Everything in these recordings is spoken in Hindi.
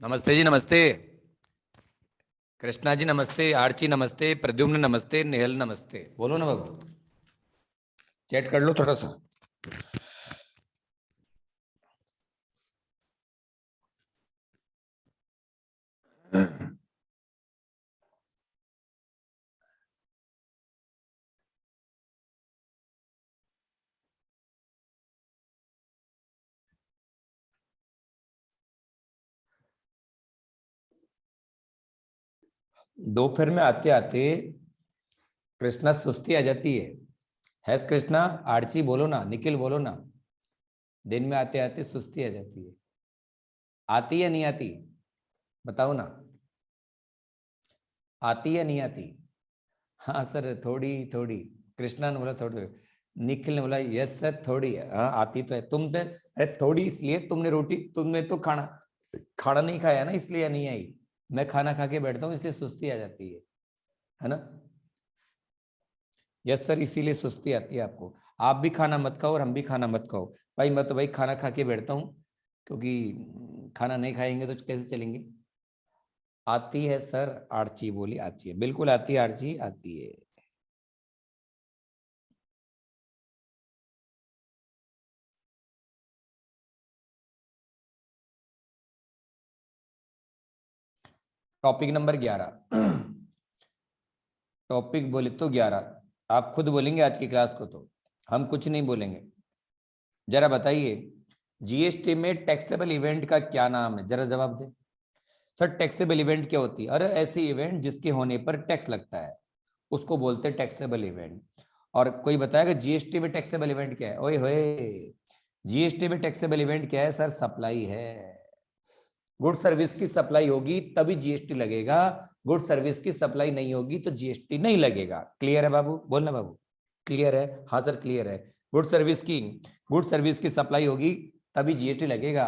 नमस्ते जी, नमस्ते कृष्णा जी, नमस्ते आरची, नमस्ते प्रद्युम्न, नमस्ते नेहल, नमस्ते। बोलो ना बाबू, चैट कर लो थोड़ा सा। दोपहर में आते आते कृष्णा सुस्ती आ जाती है कृष्णा? आरची बोलो ना, निखिल बोलो ना। दिन में आते आते सुस्ती आ जाती है, आती या नहीं आती? बताओ ना, आती या नहीं आती? हाँ सर, थोड़ी थोड़ी। कृष्णा ने बोला थोड़ी थोड़ी, निखिल ने बोला यस सर थोड़ी है। हाँ आती तो है। तुम तो अरे थोड़ी इसलिए तुमने रोटी, तुमने तो खाना खाना नहीं खाया ना, इसलिए नहीं आई। मैं खाना खा के बैठता हूँ इसलिए सुस्ती आ जाती है ना? यस सर, इसीलिए सुस्ती आती है आपको। आप भी खाना मत खाओ और हम भी खाना मत खाओ भाई। मैं तो भाई खाना खा के बैठता हूँ, क्योंकि खाना नहीं खाएंगे तो कैसे चलेंगे। आती है सर, आरची बोली। आती है, बिल्कुल आती है आरची, आती है। Topic number 11। टॉपिक बोले तो 11, आप खुद बोलेंगे आज की क्लास को, तो हम कुछ नहीं बोलेंगे। जरा बताइए, जीएसटी में टैक्सेबल इवेंट का क्या नाम है? जरा जवाब दे सर। टैक्सेबल इवेंट क्या होती है? अरे ऐसी इवेंट जिसके होने पर टैक्स लगता है, उसको बोलते हैं टैक्सेबल इवेंट। और कोई बताएगा जीएसटी में टैक्सेबल इवेंट क्या है? ओए होए, जीएसटी में टैक्सेबल इवेंट क्या है सर? सप्लाई है। गुड सर्विस की सप्लाई होगी तभी जीएसटी लगेगा। गुड सर्विस की सप्लाई नहीं होगी तो जीएसटी नहीं लगेगा। क्लियर है बाबू? बोलना बाबू, क्लियर है? हाँ सर क्लियर है। गुड सर्विस की गुड सर्विस की सप्लाई होगी तभी जीएसटी लगेगा।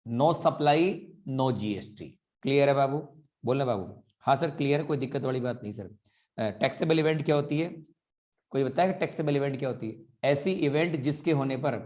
No supply, no GST. Clear है बाबू? बोलना बाबू। हाँ सर क्लियर है, कोई दिक्कत वाली बात नहीं सर। टैक्सेबल इवेंट क्या होती है? कोई बताएगा टैक्सेबल इवेंट क्या होती है? ऐसी इवेंट जिसके होने पर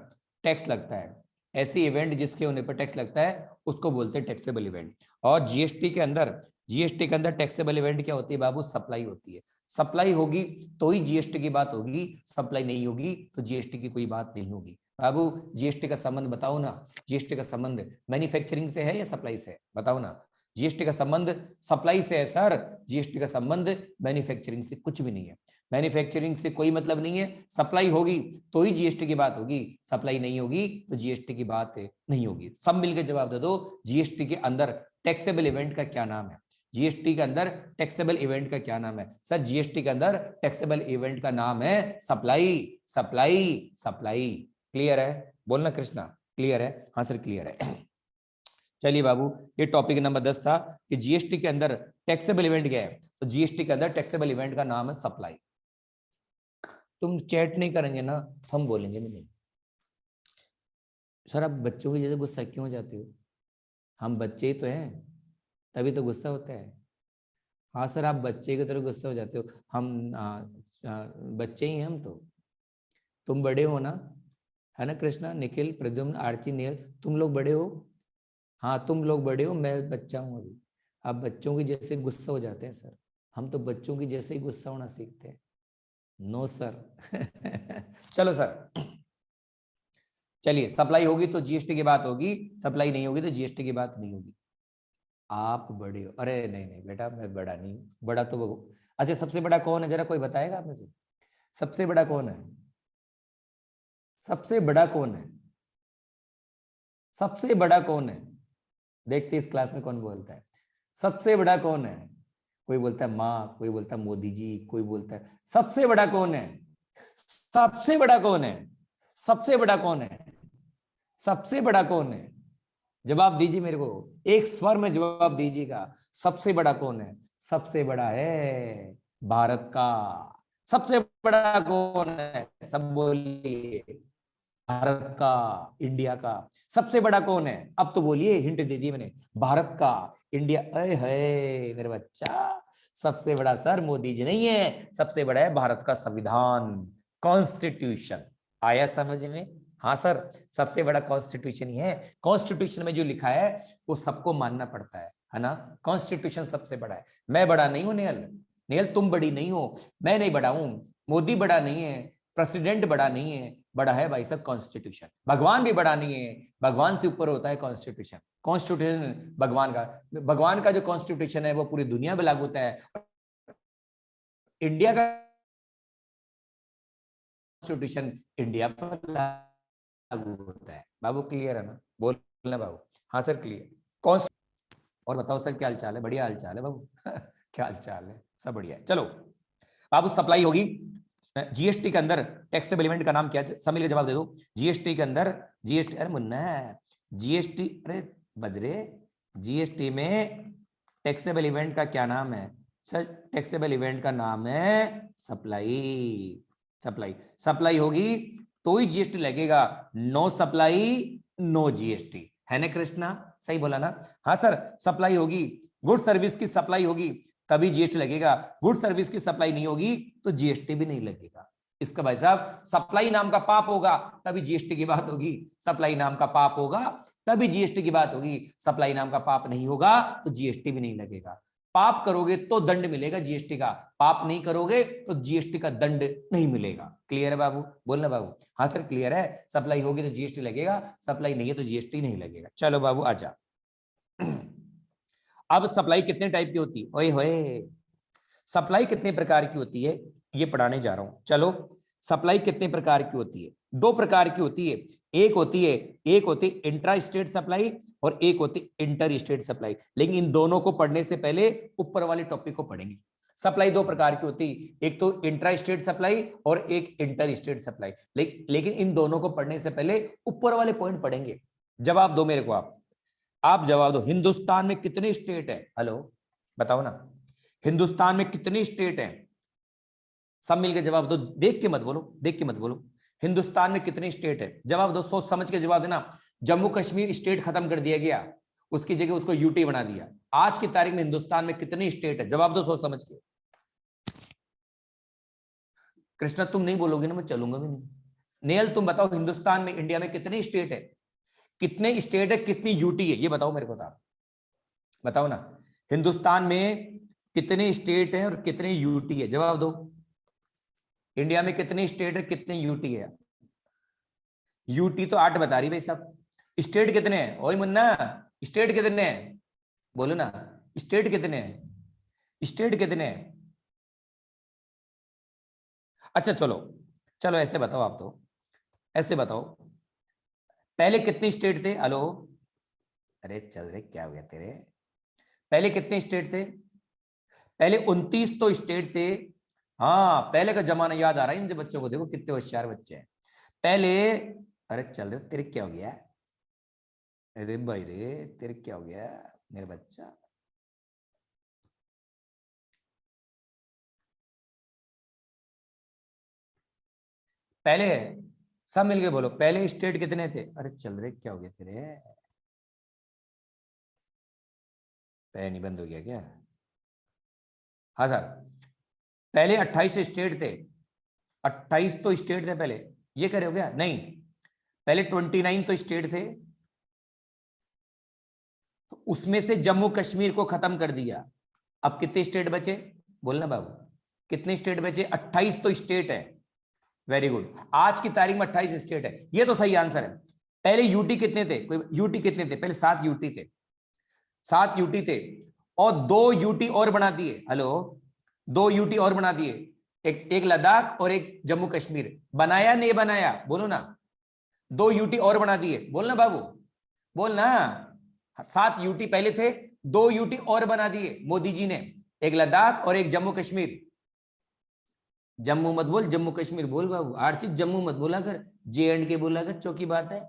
टैक्स लगता है। ऐसी इवेंट जिसके होने पर टैक्स लगता है उसको बोलते हैं टैक्सेबल इवेंट। और जीएसटी के अंदर टैक्सेबल इवेंट क्या होती है बाबू? सप्लाई होती है। सप्लाई होगी तो ही जीएसटी की बात होगी, सप्लाई नहीं होगी तो जीएसटी की कोई बात नहीं होगी। बाबू जीएसटी का संबंध बताओ ना। जीएसटी का संबंध मैन्युफैक्चरिंग से है या सप्लाई से है? बताओ ना। जीएसटी का संबंध सप्लाई से है सर। जीएसटी का संबंध मैन्युफैक्चरिंग से कुछ भी नहीं है। मैन्युफैक्चरिंग से कोई मतलब नहीं है। सप्लाई होगी तो ही जीएसटी की बात होगी, सप्लाई नहीं होगी तो जीएसटी की बात नहीं होगी। सब मिलकर जवाब दे दो, जीएसटी के अंदर टैक्सेबल इवेंट का क्या नाम है? जीएसटी के अंदर टैक्सेबल इवेंट का क्या नाम है सर? जीएसटी के अंदर टैक्सेबल इवेंट का नाम है सप्लाई। Supply, supply. क्लियर है? बोलना कृष्णा, क्लियर है? हाँ सर क्लियर है। चलिए बाबू, ये टॉपिक नंबर 10 था कि जीएसटी के अंदर टैक्सेबल इवेंट क्या है। तो जीएसटी के अंदर टैक्सेबल इवेंट का नाम है सप्लाई। तुम चैट नहीं करेंगे ना, हम बोलेंगे भी नहीं। सर आप बच्चों की जैसे गुस्सा क्यों हो जाते हो? हम बच्चे ही तो हैं, तभी तो गुस्सा होता है। हाँ सर, आप बच्चे की तरह गुस्सा हो जाते हो। हम बच्चे ही हैं हम तो। तुम बड़े हो ना, है ना कृष्णा, निखिल, प्रद्युम्न, आरची, नेहल, तुम लोग बड़े हो। हाँ तुम लोग बड़े हो, मैं बच्चा हूँ अभी। आप बच्चों की जैसे गुस्सा हो जाते हैं सर। हम तो बच्चों की जैसे ही गुस्सा होना सीखते हैं। No sir. चलो सर, चलिए। सप्लाई होगी तो जीएसटी की बात होगी, सप्लाई नहीं होगी तो जीएसटी की बात नहीं होगी। आप बड़े हो? अरे नहीं नहीं बेटा, मैं बड़ा नहीं हूँ। बड़ा तो वो। अच्छा, सबसे बड़ा कौन है? जरा कोई बताएगा आप में से, सबसे बड़ा कौन है? सबसे बड़ा कौन है? सबसे बड़ा कौन है? देखते इस क्लास में कौन बोलता है सबसे बड़ा कौन है। कोई बोलता है माँ, कोई बोलता है मोदी जी, कोई बोलता है। सबसे बड़ा कौन है? सबसे बड़ा कौन है? सबसे बड़ा कौन है? सबसे बड़ा कौन है? जवाब दीजिए मेरे को, एक स्वर में जवाब दीजिएगा। सबसे बड़ा कौन है? सबसे बड़ा है भारत का। सबसे बड़ा कौन है? सब बोलिए। भारत का, इंडिया का। सबसे बड़ा कौन है? अब तो बोलिए, हिंट दे दी मैंने। भारत का, इंडिया। अरे है मेरे बच्चा, सबसे बड़ा सर मोदी जी नहीं है, सबसे बड़ा है भारत का संविधान, कॉन्स्टिट्यूशन। आया समझ में? हाँ सर, सबसे बड़ा कॉन्स्टिट्यूशन ही है। कॉन्स्टिट्यूशन में जो लिखा है वो सबको मानना पड़ता है ना। कॉन्स्टिट्यूशन सबसे बड़ा है। मैं बड़ा नहीं हूं नेहल, नेहल तुम बड़ी नहीं हो, मैं नहीं बड़ा हूं, मोदी बड़ा नहीं है, प्रेसिडेंट बड़ा नहीं है, बड़ा है भाई साहब कॉन्स्टिट्यूशन। भगवान भी बड़ा नहीं है, भगवान से ऊपर होता है कॉन्स्टिट्यूशन। कॉन्स्टिट्यूशन भगवान का जो कॉन्स्टिट्यूशन है वो पूरी दुनिया में लागू होता है। इंडिया का कॉन्स्टिट्यूशन इंडिया पर लागू होता है। बाबू क्लियर है ना? बोलना बाबू। हाँ सर क्लियर। कौन और बताओ सर क्या हाल चाल है? बढ़िया हाल चाल है बाबू क्या हाल चाल है? सब बढ़िया है। चलो बाबू सप्लाई होगी जीएसटी के अंदर। टैक्सेबल इवेंट का नाम क्या है? सब मिलकर जवाब दे दो। जीएसटी के अंदर, जीएसटी, अरे मुन्ना जीएसटी, अरे बजरे, जीएसटी में टैक्सेबल इवेंट का क्या नाम है सर? टैक्सेबल इवेंट का नाम है सप्लाई। सप्लाई, सप्लाई होगी तो ही जीएसटी लगेगा। नो सप्लाई नो जीएसटी, है ना कृष्णा? सही बोला ना? हाँ सर, सप्लाई होगी, गुड सर्विस की सप्लाई होगी तभी जीएसटी लगेगा। गुड सर्विस की सप्लाई नहीं होगी तो जीएसटी भी नहीं लगेगा। इसका भाई साहब सप्लाई नाम का पाप होगा तभी जीएसटी की बात होगी। सप्लाई नाम का पाप होगा तभी जीएसटी की बात होगी। सप्लाई नाम का पाप नहीं होगा तो जीएसटी भी नहीं लगेगा। पाप करोगे तो दंड मिलेगा जीएसटी का, पाप नहीं करोगे तो जीएसटी का दंड नहीं मिलेगा। क्लियर है बाबू? बोलना बाबू। हाँ सर क्लियर है। सप्लाई होगी तो जीएसटी लगेगा, सप्लाई नहीं है तो जीएसटी नहीं लगेगा। चलो बाबू आजा। अब सप्लाई कितने टाइप की होती है? ओए होए, सप्लाई कितने प्रकार की होती है ये पढ़ाने जा रहा हूं। चलो सप्लाई कितने प्रकार की होती है? दो प्रकार की होती है। एक होती है इंट्रा स्टेट सप्लाई और एक होती है इंटर स्टेट सप्लाई। लेकिन इन दोनों को पढ़ने से पहले ऊपर वाले टॉपिक को पढ़ेंगे। सप्लाई दो प्रकार की होती है, एक तो इंट्रा स्टेट सप्लाई और एक इंटर स्टेट सप्लाई। लेकिन इन दोनों को पढ़ने से पहले ऊपर वाले पॉइंट पढ़ेंगे। जवाब दो मेरे को, आप जवाब दो। हिंदुस्तान में कितने स्टेट है? हेलो बताओ ना, हिंदुस्तान में कितने स्टेट है? सब मिलकर जवाब दो, देख के मत बोलो, देख के मत बोलो। हिंदुस्तान में कितने स्टेट है? जवाब दो, सोच समझ के जवाब देना। जम्मू कश्मीर स्टेट खत्म कर दिया गया, उसकी जगह उसको यूटी बना दिया। आज की तारीख में हिंदुस्तान में कितने स्टेट है? जवाब दो सोच समझ के। कृष्णा तुम नहीं बोलोगे ना मैं चलूंगा भी नहीं। नेल तुम बताओ, हिंदुस्तान में, इंडिया में कितने स्टेट है? कितने स्टेट है, कितनी यूटी है, ये बताओ मेरे को। बताओ ना, हिंदुस्तान में कितने स्टेट हैं और कितने यूटी है? जवाब दो। इंडिया में कितने स्टेट है, कितने यूटी है? यूटी तो 8 बता रही भाई साहब। स्टेट कितने हैं? ओए मुन्ना, स्टेट कितने हैं? बोलो ना, स्टेट कितने हैं? स्टेट कितने हैं? अच्छा चलो, चलो ऐसे बताओ, आप तो ऐसे बताओ, पहले कितने स्टेट थे? हेलो, अरे चल रे, क्या हो गया तेरे? पहले कितने स्टेट थे? पहले 29 तो स्टेट थे। हाँ, पहले का जमाना याद आ रहा है इन बच्चों को, देखो कितने होशियार बच्चे हैं। पहले, अरे चल रे, तेरे क्या हो गया? अरे भाई रे, तेरे क्या हो गया मेरे बच्चा? पहले, सब मिलके बोलो, पहले स्टेट कितने थे? अरे चल रे, क्या हो गया तेरे? पहले नहीं बंद हो गया क्या? हाँ सर, पहले 28 स्टेट थे। 28 तो स्टेट थे पहले, ये करे हो गया? नहीं, पहले 29 तो स्टेट थे, तो उसमें से जम्मू कश्मीर को खत्म कर दिया। अब कितने स्टेट बचे? बोलना बाबू, कितने स्टेट बचे? 28 तो स्टेट है। वेरी गुड, आज की तारीख में 28 स्टेट है, ये तो सही आंसर है। पहले यूटी कितने थे? कोई यूटी कितने थे? पहले 7 यूटी थे, 7 यूटी थे, और 2 यूटी और बना दिए। हेलो, 2 यूटी और बना दिए, एक लद्दाख और एक जम्मू कश्मीर। बनाया नहीं बनाया? बोलो ना, 2 यूटी और बना दिए। बोलना बाबू, बोलना। 7 यूटी पहले थे, 2 यूटी और बना दिए मोदी जी ने, एक लद्दाख और एक जम्मू कश्मीर। जम्मू मत बोल, जम्मू कश्मीर बोल बाबू। हर चीज जम्मू मत बोला कर, J&K बोला कर, चौकी बात है।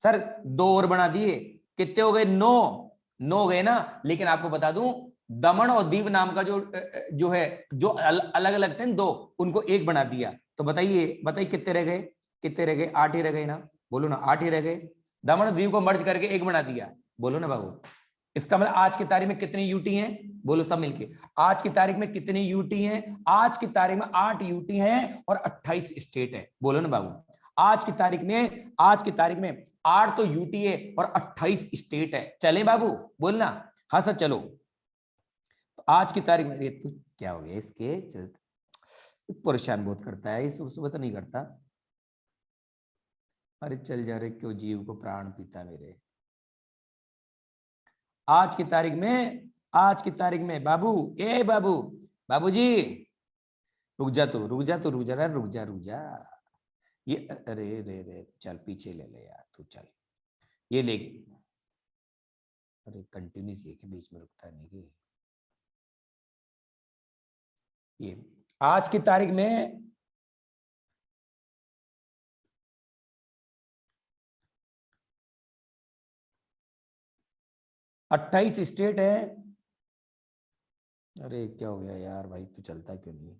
सर 2 और बना दिए, कितने हो गए? 9 हो गए ना। लेकिन आपको बता दूं, दमन और दीव नाम का जो है, जो अलग अलग थे 2, उनको 1 बना दिया। तो बताइए, बताइए कितने रह गए? कितने रह गए? 8 ही रह गए ना। बोलो ना, 8 ही रह गए। दमन और दीव को मर्ज करके 1 बना दिया। बोलो ना बाबू। इसका मतलब आज की तारीख में कितनी यूटी हैं? बोलो सब मिलके, आज की तारीख में कितनी यूटी हैं? आज की तारीख में 8 यूटी हैं और 28 स्टेट है। बोलो ना बाबू, आज की तारीख में 8 तो यूटी है और 28 स्टेट है। चले बाबू, बोलना। हाँ सर चलो। आज की तारीख में, ये तो क्या हो गया इसके, परेशान बहुत करता है, इस सुबह तो नहीं करता। अरे चल जा रे, क्यों जीव को प्राण पीता मेरे। आज की तारीख में बाबू, ए बाबू, बाबूजी, रुक जा तू, रुक जा तू, रुक जा रे, रुक जा, रुक जा। ये अरे रे रे, चल पीछे ले ले यार तू, चल ये ले। अरे कंटिन्यूस ये के बीच में रुकता नहीं कि ये। आज की तारीख में 28 स्टेट है। अरे क्या हो गया यार भाई, तू चलता क्यों नहीं।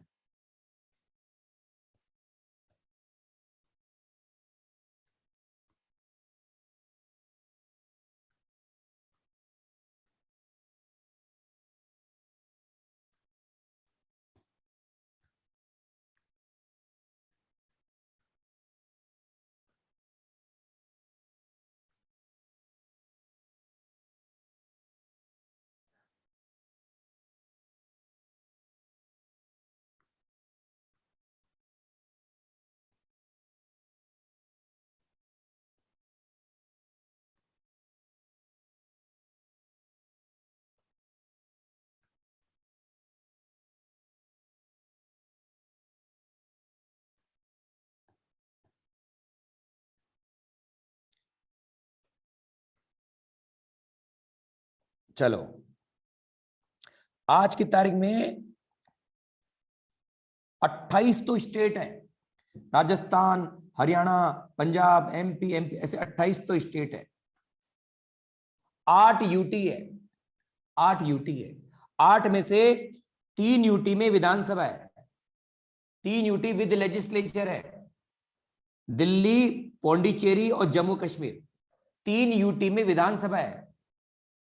चलो, आज की तारीख में 28 तो स्टेट है। राजस्थान, हरियाणा, पंजाब, एमपी, ऐसे 28 तो स्टेट है। 8 यूटी है, 8 यूटी है। 8 में से 3 यूटी में विधानसभा है, 3 यूटी विद लेजिस्लेचर है। दिल्ली, पौंडीचेरी और जम्मू कश्मीर, 3 यूटी में विधानसभा है,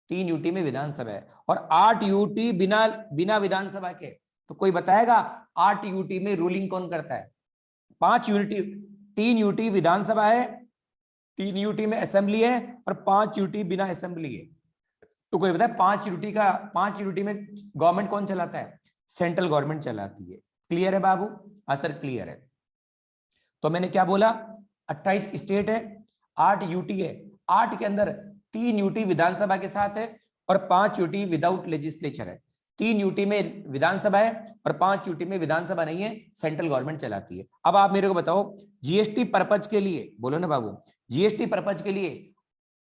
3 यूटी में विधानसभा है। और 8 यूटी बिना विधानसभा के। तो कोई बताएगा 8 यूटी में रूलिंग कौन करता है? 5 यूटी, 3 यूटी विधानसभा है, 3 यूटी में असेंबली है और 5 यूटी बिना असेंबली है। तो कोई बताए 5 यूटी में गवर्नमेंट कौन चलाता है? सेंट्रल गवर्नमेंट चलाती है। क्लियर है बाबू? हाँ सर क्लियर है। तो मैंने क्या बोला, 28 स्टेट है, 8 यूटी है, 8 के अंदर 3 यूटी विधानसभा के साथ है और 5 यूटी विदाउट लेजिस्लेचर है। 3 यूटी में विधानसभा है और 5 यूटी में विधानसभा नहीं है, सेंट्रल गवर्नमेंट चलाती है। अब आप मेरे को बताओ, जीएसटी पर्पज के लिए, बोलो ना बाबू, जीएसटी पर्पज के लिए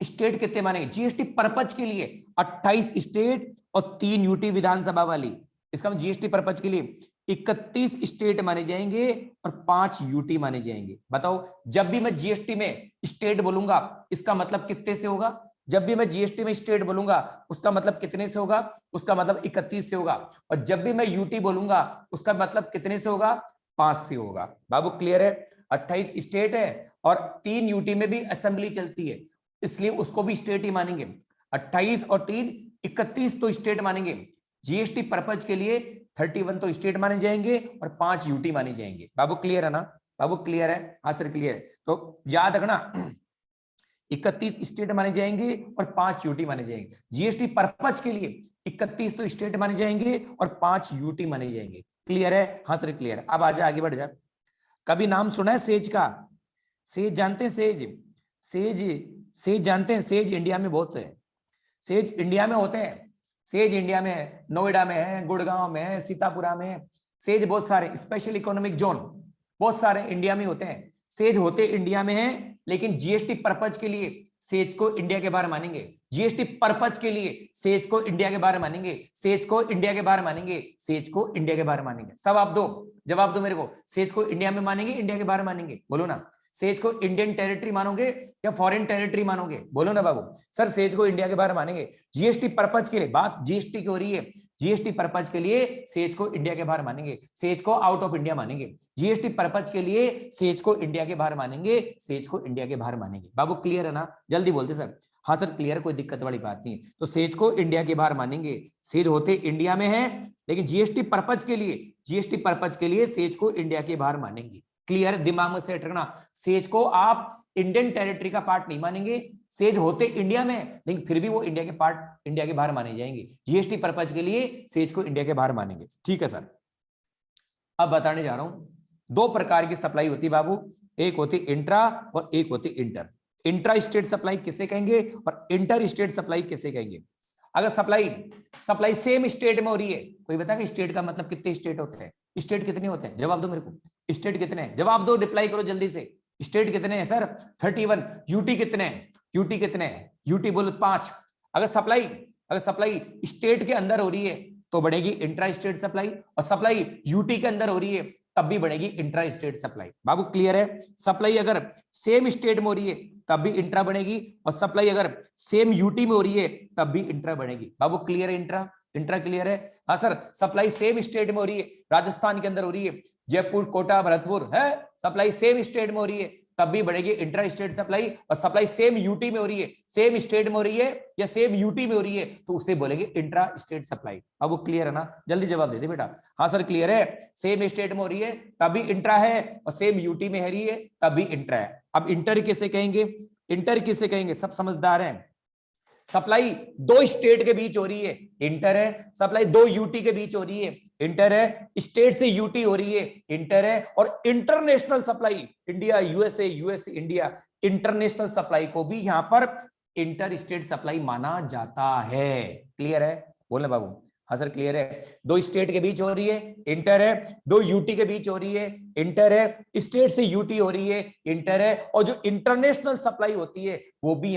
स्टेट कितने मानेंगे? जीएसटी पर्पज के लिए 28 स्टेट और 3 यूटी विधानसभा वाली। इसका मतलब जीएसटी पर्पज के लिए 31 स्टेट माने जाएंगे और 5 यूटी माने जाएंगे। बताओ, जब भी मैं जीएसटी में स्टेट बोलूंगा इसका मतलब कितने से होगा? जब भी मैं जीएसटी में स्टेट बोलूंगा उसका मतलब कितने से होगा? उसका मतलब 31 से होगा। और जब भी मैं यूटी बोलूंगा उसका मतलब कितने से होगा? 5 से होगा। बाबू क्लियर है? 28 स्टेट है और 3 यूटी में भी असेंबली चलती है, इसलिए उसको भी स्टेट ही मानेंगे। 28 और 3 31 तो स्टेट मानेंगे। जीएसटी पर्पज के लिए 31 तो स्टेट माने जाएंगे और 5 यूटी माने जाएंगे। बाबू क्लियर है ना? बाबू क्लियर है? हाँ सर क्लियर है। तो याद रखना, 31 स्टेट माने जाएंगे और 5 यूटी माने जाएंगे। जीएसटी पर्पज के लिए 31 तो स्टेट माने जाएंगे और 5 यूटी माने जाएंगे। क्लियर है? हाँ सर क्लियर है। अब आजा, आगे बढ़ जा। कभी नाम सुना है सेज का? सेज जानते हैं? सेज जानते हैं? सेज इंडिया में बहुत है, सेज इंडिया में होते हैं। सेज इंडिया में है, नोएडा में है, गुड़गांव में है, सीतापुरा में है। सेज बहुत सारे स्पेशल इकोनॉमिक जोन बहुत सारे इंडिया में होते हैं। सेज होते इंडिया में है, लेकिन जीएसटी पर्पज के लिए सेज को इंडिया के बाहर मानेंगे। जीएसटी पर्पज के लिए सेज को इंडिया के बाहर मानेंगे, सेज को इंडिया के बाहर मानेंगे, सेज को इंडिया के बाहर मानेंगे। सब आप दो, जवाब दो मेरे को। सेज को इंडिया में मानेंगे, इंडिया के बाहर मानेंगे? बोलो ना। सेज को इंडियन टेरिटरी मानोगे या फॉरेन टेरिटरी मानोगे? बोलो ना बाबू। सर सेज को इंडिया के बाहर मानेंगे। जीएसटी पर्पज के लिए, बात जीएसटी की हो रही है, जीएसटी पर्पज के लिए सेज को इंडिया के बाहर मानेंगे, सेज को आउट ऑफ इंडिया मानेंगे। जीएसटी पर्पज के लिए सेज को इंडिया के बाहर मानेंगे, सेज को इंडिया के बाहर मानेंगे। बाबू क्लियर है ना? जल्दी बोलते सर। हाँ सर क्लियर, कोई दिक्कत वाली बात नहीं। तो सेज को इंडिया के बाहर मानेंगे, सेज होते इंडिया में है, लेकिन जीएसटी पर्पज के लिए, जीएसटी पर्पज के लिए सेज को इंडिया के बाहर मानेंगे। क्लियर, दिमाग में सेट रखना। सेज को आप इंडियन टेरिटरी का पार्ट नहीं मानेंगे, सेज होते इंडिया में, लेकिन फिर भी वो इंडिया के पार्ट, इंडिया के बाहर माने जाएंगे। जीएसटी पर्पज के लिए सेज को इंडिया के बाहर मानेंगे। ठीक है सर। अब बताने जा रहा हूं, दो प्रकार की सप्लाई होती है बाबू, एक होती इंट्रा और एक होती इंटर। इंट्रा स्टेट सप्लाई किसे कहेंगे और इंटर स्टेट सप्लाई किसे कहेंगे? अगर सप्लाई सेम स्टेट में हो रही है, कोई बताएगा स्टेट का मतलब कितने स्टेट होते हैं? स्टेट कितने होते हैं? जवाब दो मेरे को, स्टेट कितने हैं? जवाब दो, रिप्लाई करो जल्दी से। स्टेट कितने हैं सर? 31। यूटी कितने हैं? यूटी कितने हैं? यूटी बोलो 5। अगर सप्लाई स्टेट के अंदर हो रही है तो बढ़ेगी इंट्रा स्टेट सप्लाई, और सप्लाई यूटी के अंदर हो रही है तब भी बढ़ेगी इंट्रा स्टेट सप्लाई। बाबू क्लियर है? सप्लाई अगर सेम स्टेट में हो रही है तब भी इंट्रा बनेगी, और सप्लाई अगर सेम यूटी में हो रही है तब भी इंट्रा बनेगी। बाबू क्लियर है? इंट्रा क्लियर है? हाँ सर, सप्लाई सेम स्टेट में हो रही है, राजस्थान के अंदर हो रही है, जयपुर, कोटा, भरतपुर है, सप्लाई सेम स्टेट में हो रही है तब भी बढ़ेगी इंट्रा स्टेट सप्लाई, और सप्लाई सेम यूटी में हो रही है, सेम स्टेट में हो रही है या सेम यूटी में हो रही है तो उसे बोलेंगे इंट्रा स्टेट सप्लाई। अब वो क्लियर है ना? जल्दी जवाब दे दे बेटा। हाँ सर क्लियर है, सेम स्टेट में हो रही है तभी इंट्रा है, और सेम यूटी में है रही है तभी इंट्रा है। अब इंटर किसे कहेंगे? इंटर किसे कहेंगे? सब समझदार हैं। सप्लाई दो स्टेट के बीच हो रही है, इंटर है। सप्लाई दो यूटी के बीच हो रही है, इंटर है। स्टेट से यूटी हो रही है, इंटर है। और international supply, India USA, USA India, international supply को भी यहां पर इंटर स्टेट सप्लाई माना जाता है। क्लियर है? बोले बाबू। हाँ सर क्लियर है। दो स्टेट के बीच हो रही है, इंटर है। दो यूटी के बीच हो रही है, इंटर है। स्टेट से यूटी हो रही है, इंटर है। और जो इंटरनेशनल सप्लाई होती है वो भी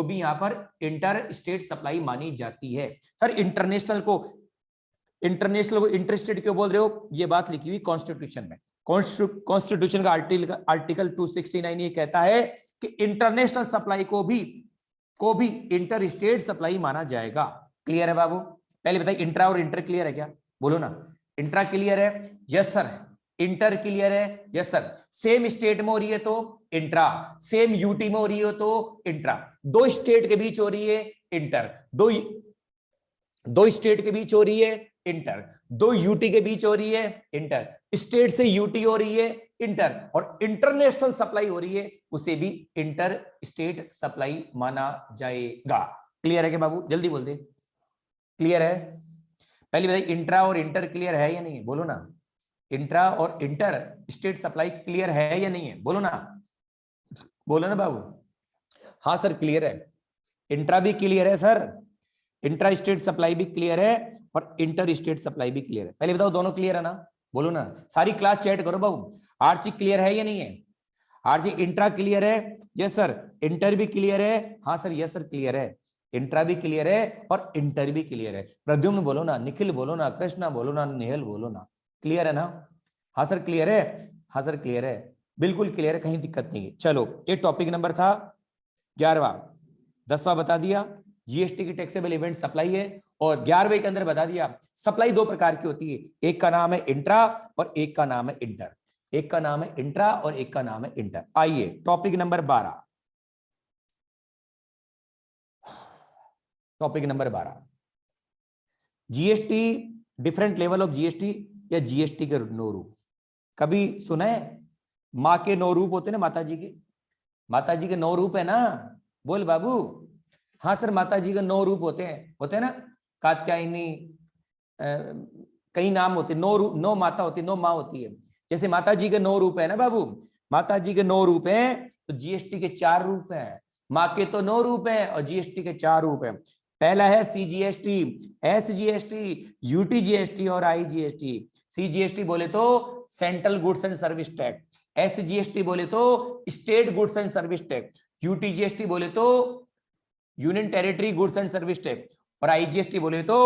यहां पर इंटर स्टेट सप्लाई मानी जाती है। सर इंटरनेशनल को इंटरस्टेट क्यों बोल रहे हो? ये बात लिखी हुई कॉन्स्टिट्यूशन में। कॉन्स्टिट्यूशन का आर्टिकल 269 ये कहता है कि इंटरनेशनल सप्लाई को भी इंटर स्टेट सप्लाई माना जाएगा। क्लियर है बाबू? पहले बताइए इंट्रा और इंटर क्लियर है क्या? बोलो ना। इंट्रा क्लियर है? Yes sir. इंटर क्लियर है? Yes sir. सेम स्टेट में हो रही है तो इंट्रा, सेम यूटी में हो रही है तो इंट्रा। दो स्टेट के बीच हो रही है, इंटर। दो स्टेट के बीच हो रही है, इंटर। दो यूटी के बीच हो रही है, इंटर। स्टेट से यूटी हो रही है, इंटर। और इंटरनेशनल सप्लाई हो रही है उसे भी इंटर स्टेट सप्लाई माना जाएगा। क्लियर है क्या बाबू? जल्दी बोल दे। क्लियर है? पहले बताइए इंट्रा और इंटर क्लियर है या नहीं है? बोलो ना। इंट्रा और इंटर स्टेट सप्लाई क्लियर है या नहीं है? बोलो ना, बोलो ना बाबू। हाँ सर क्लियर है। इंट्रा भी क्लियर है सर, इंट्रा स्टेट सप्लाई भी क्लियर है और इंटर स्टेट सप्लाई भी क्लियर है। पहले बताओ दोनों क्लियर है ना? बोलो ना। सारी क्लास चैट करो बाबू। आरची क्लियर है या नहीं है? आरजी इंट्रा क्लियर है? Yes sir. इंटर भी क्लियर है? हाँ सर यस सर क्लियर है। इंट्रा भी क्लियर है और इंटर भी क्लियर है। प्रद्युम्न बोलो ना, निखिल बोलो ना, कृष्णा बोलो ना, नेहल बोलो ना। क्लियर है ना? हाँ सर क्लियर है। हाँ सर क्लियर है, बिल्कुल क्लियर है, कहीं दिक्कत नहीं है। चलो ये टॉपिक नंबर था 11वां। 10वां बता दिया जीएसटी की टैक्सेबल इवेंट सप्लाई है, और 11वें के अंदर बता दिया सप्लाई दो प्रकार की होती है, एक का नाम है इंट्रा और एक का नाम है इंटर। एक का नाम है इंट्रा और एक का नाम है इंटर। आइए topic number 12। Topic number 12 GST, different level of GST या जीएसटी के 9 रूप। कभी सुना है? माँ के 9 रूप होते ना, माता जी के 9 रूप है ना? बोल बाबू। हाँ सर माता जी के 9 रूप होते हैं ना। कात्यायनी, कई नाम होते, 9 रूप, 9 माता होती, 9 माँ होती है। जैसे माता जी के 9 रूप है ना बाबू, माता जी के 9 रूप हैं तो जीएसटी के 4 रूप हैं। माँ के तो 9 रूप हैं और जीएसटी के 4 रूप हैं। पहला है सीजीएसटी, एसजीएसटी, यूटीजीएसटी और आईजीएसटी। सीजीएसटी बोले तो central goods and service tax, SGST बोले तो state goods and service tax, UTGST बोले तो union territory goods and service tax, और आईजीएसटी बोले तो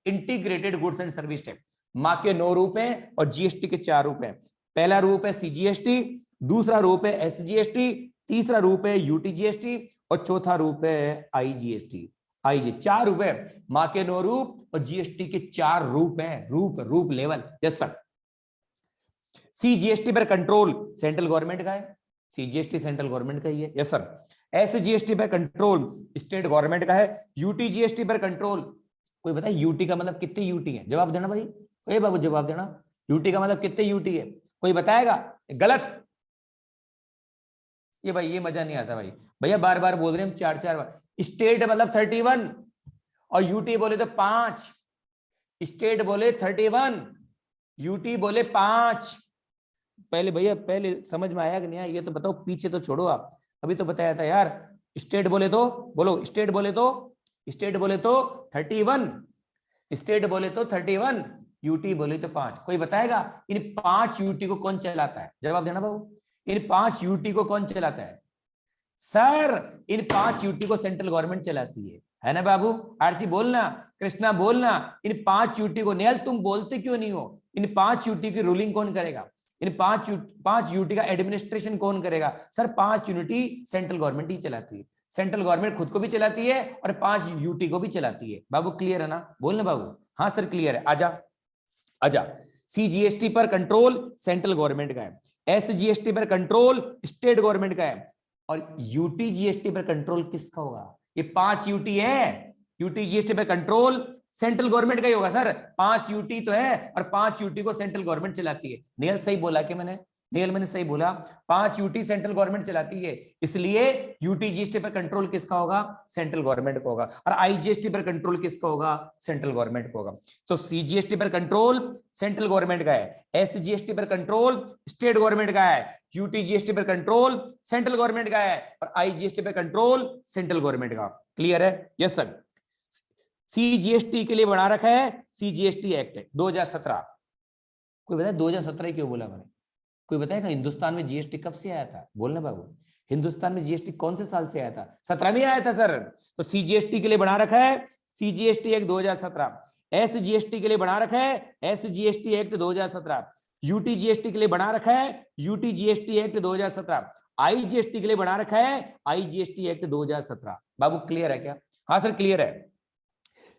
integrated goods and service tax. माँ के 9 रूप हैं और जीएसटी के 4 रूप हैं। पहला रूप है सीजीएसटी, दूसरा रूप है एसजीएसटी, तीसरा रूप है यूटीजीएसटी और चौथा रूप है आईजीएसटी। आईजी 4 रूप है, माँ के 9 रूप और जीएसटी के 4 रूप हैं। रूप लेवल। Yes sir. सीजीएसटी पर कंट्रोल सेंट्रल गवर्नमेंट का है, सीजीएसटी सेंट्रल गवर्नमेंट का ही है। Yes sir. एसजीएसटी पर कंट्रोल स्टेट गवर्नमेंट का है। यूटीजीएसटी पर कंट्रोल, कोई बताए यूटी का मतलब कितने यूटी है? जवाब देना भाई, ए बाबू जवाब देना। यूटी का मतलब कितने यूटी है? कोई बताएगा? गलत। ये भाई ये मजा नहीं आता भाई, भैया बार बार बोल रहे हैं हम, चार चार बार। स्टेट मतलब 31 और यूटी बोले तो 5। स्टेट बोले 31, यूटी बोले 5। पहले भैया पहले समझ में आया कि नहीं आया ये तो बताओ, पीछे तो छोड़ो आप, अभी तो बताया था यार। स्टेट बोले तो बोलो, स्टेट बोले तो, स्टेट बोले तो 31, स्टेट बोले तो 31, यूटी बोले तो 5। कोई बताएगा इन 5 यूटी को कौन चलाता है? जवाब देना बाबू, इन 5 यूटी को कौन चलाता है? सर इन 5 यूटी को सेंट्रल गवर्नमेंट चलाती है ना बाबू? आरसी बोलना, कृष्णा बोलना, इन 5 यूटी को। नेहल तुम बोलते क्यों नहीं हो? इन 5 यूटी की रूलिंग कौन करेगा? इन 5 यूटी का एडमिनिस्ट्रेशन कौन करेगा? सर 5 यूनिटी सेंट्रल गवर्नमेंट ही चलाती है। सेंट्रल गवर्नमेंट खुद को भी चलाती है और 5 यूटी को भी चलाती है। बाबू क्लियर है ना? बोलना बाबू। हाँ सर क्लियर है। आजा आजा। सीजीएसटी पर कंट्रोल सेंट्रल गवर्नमेंट का है, एसजीएसटी पर कंट्रोल स्टेट गवर्नमेंट का है, और यूटी जीएसटी पर कंट्रोल किसका होगा? ये 5 यूटी है, यूटी जीएसटी पर कंट्रोल सेंट्रल गवर्नमेंट का ही होगा सर। 5 यूटी तो है और 5 यूटी को सेंट्रल गवर्नमेंट चलाती है। नेहल सही बोला कि मैंने? नेहल मैंने सही बोला, 5 यूटी सेंट्रल गवर्नमेंट चलाती है, इसलिए यूटी जीएसटी पर कंट्रोल किसका होगा? सेंट्रल गवर्नमेंट को होगा। और आईजीएसटी पर कंट्रोल किसका होगा? सेंट्रल गवर्नमेंट को होगा। तो सीजीएसटी पर कंट्रोल सेंट्रल गवर्नमेंट का है, एसजीएसटी पर कंट्रोल स्टेट गवर्नमेंट का है, यूटीजीएसटी पर कंट्रोल सेंट्रल गवर्नमेंट का है, और आईजीएसटी पर कंट्रोल सेंट्रल गवर्नमेंट का। क्लियर है? Yes sir. सीजीएसटी के लिए बना रखा है सीजीएसटी एक्ट 2017। कोई बताए 2017 क्यों बोला मैंने? कोई बताएगा हिंदुस्तान में जीएसटी कब से आया था? बोलना बाबू, हिंदुस्तान में जीएसटी कौन से साल से आया था? 17 में आया था सर। तो सीजीएसटी के लिए बना रखा है सीजीएसटी एक्ट 2017, एसजीएसटी के लिए बना रखा है एसजीएसटी एक्ट 2017, यूटीजीएसटी के लिए बना रखा है यूटीजीएसटी एक्ट 2017, आईजीएसटी के लिए बना रखा है आईजीएसटी एक्ट 2017। बाबू क्लियर है क्या? हाँ सर क्लियर है।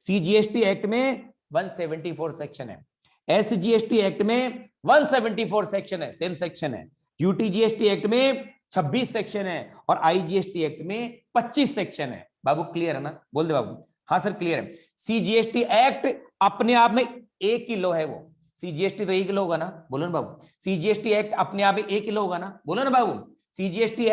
सीजीएसटी एक्ट में 174 सेक्शन है, एसजीएसटी एक्ट में 174 सेक्शन है, सेम सेक्शन है, यूटीजीएसटी एक्ट में 26 सेक्शन है, और आईजीएसटी एक्ट में 25 सेक्शन है। बाबू क्लियर है ना? बोल दे बाबू। हाँ सर क्लियर है। सीजीएसटी एक्ट अपने आप में एक ही लॉ है, वो सीजीएसटी तो एक लॉ होगा ना? बोलो ना बाबू। सीजीएसटी एक्ट अपने आप में एक ही लॉ होगा ना? बोलो ना बाबू। सीजीएसटी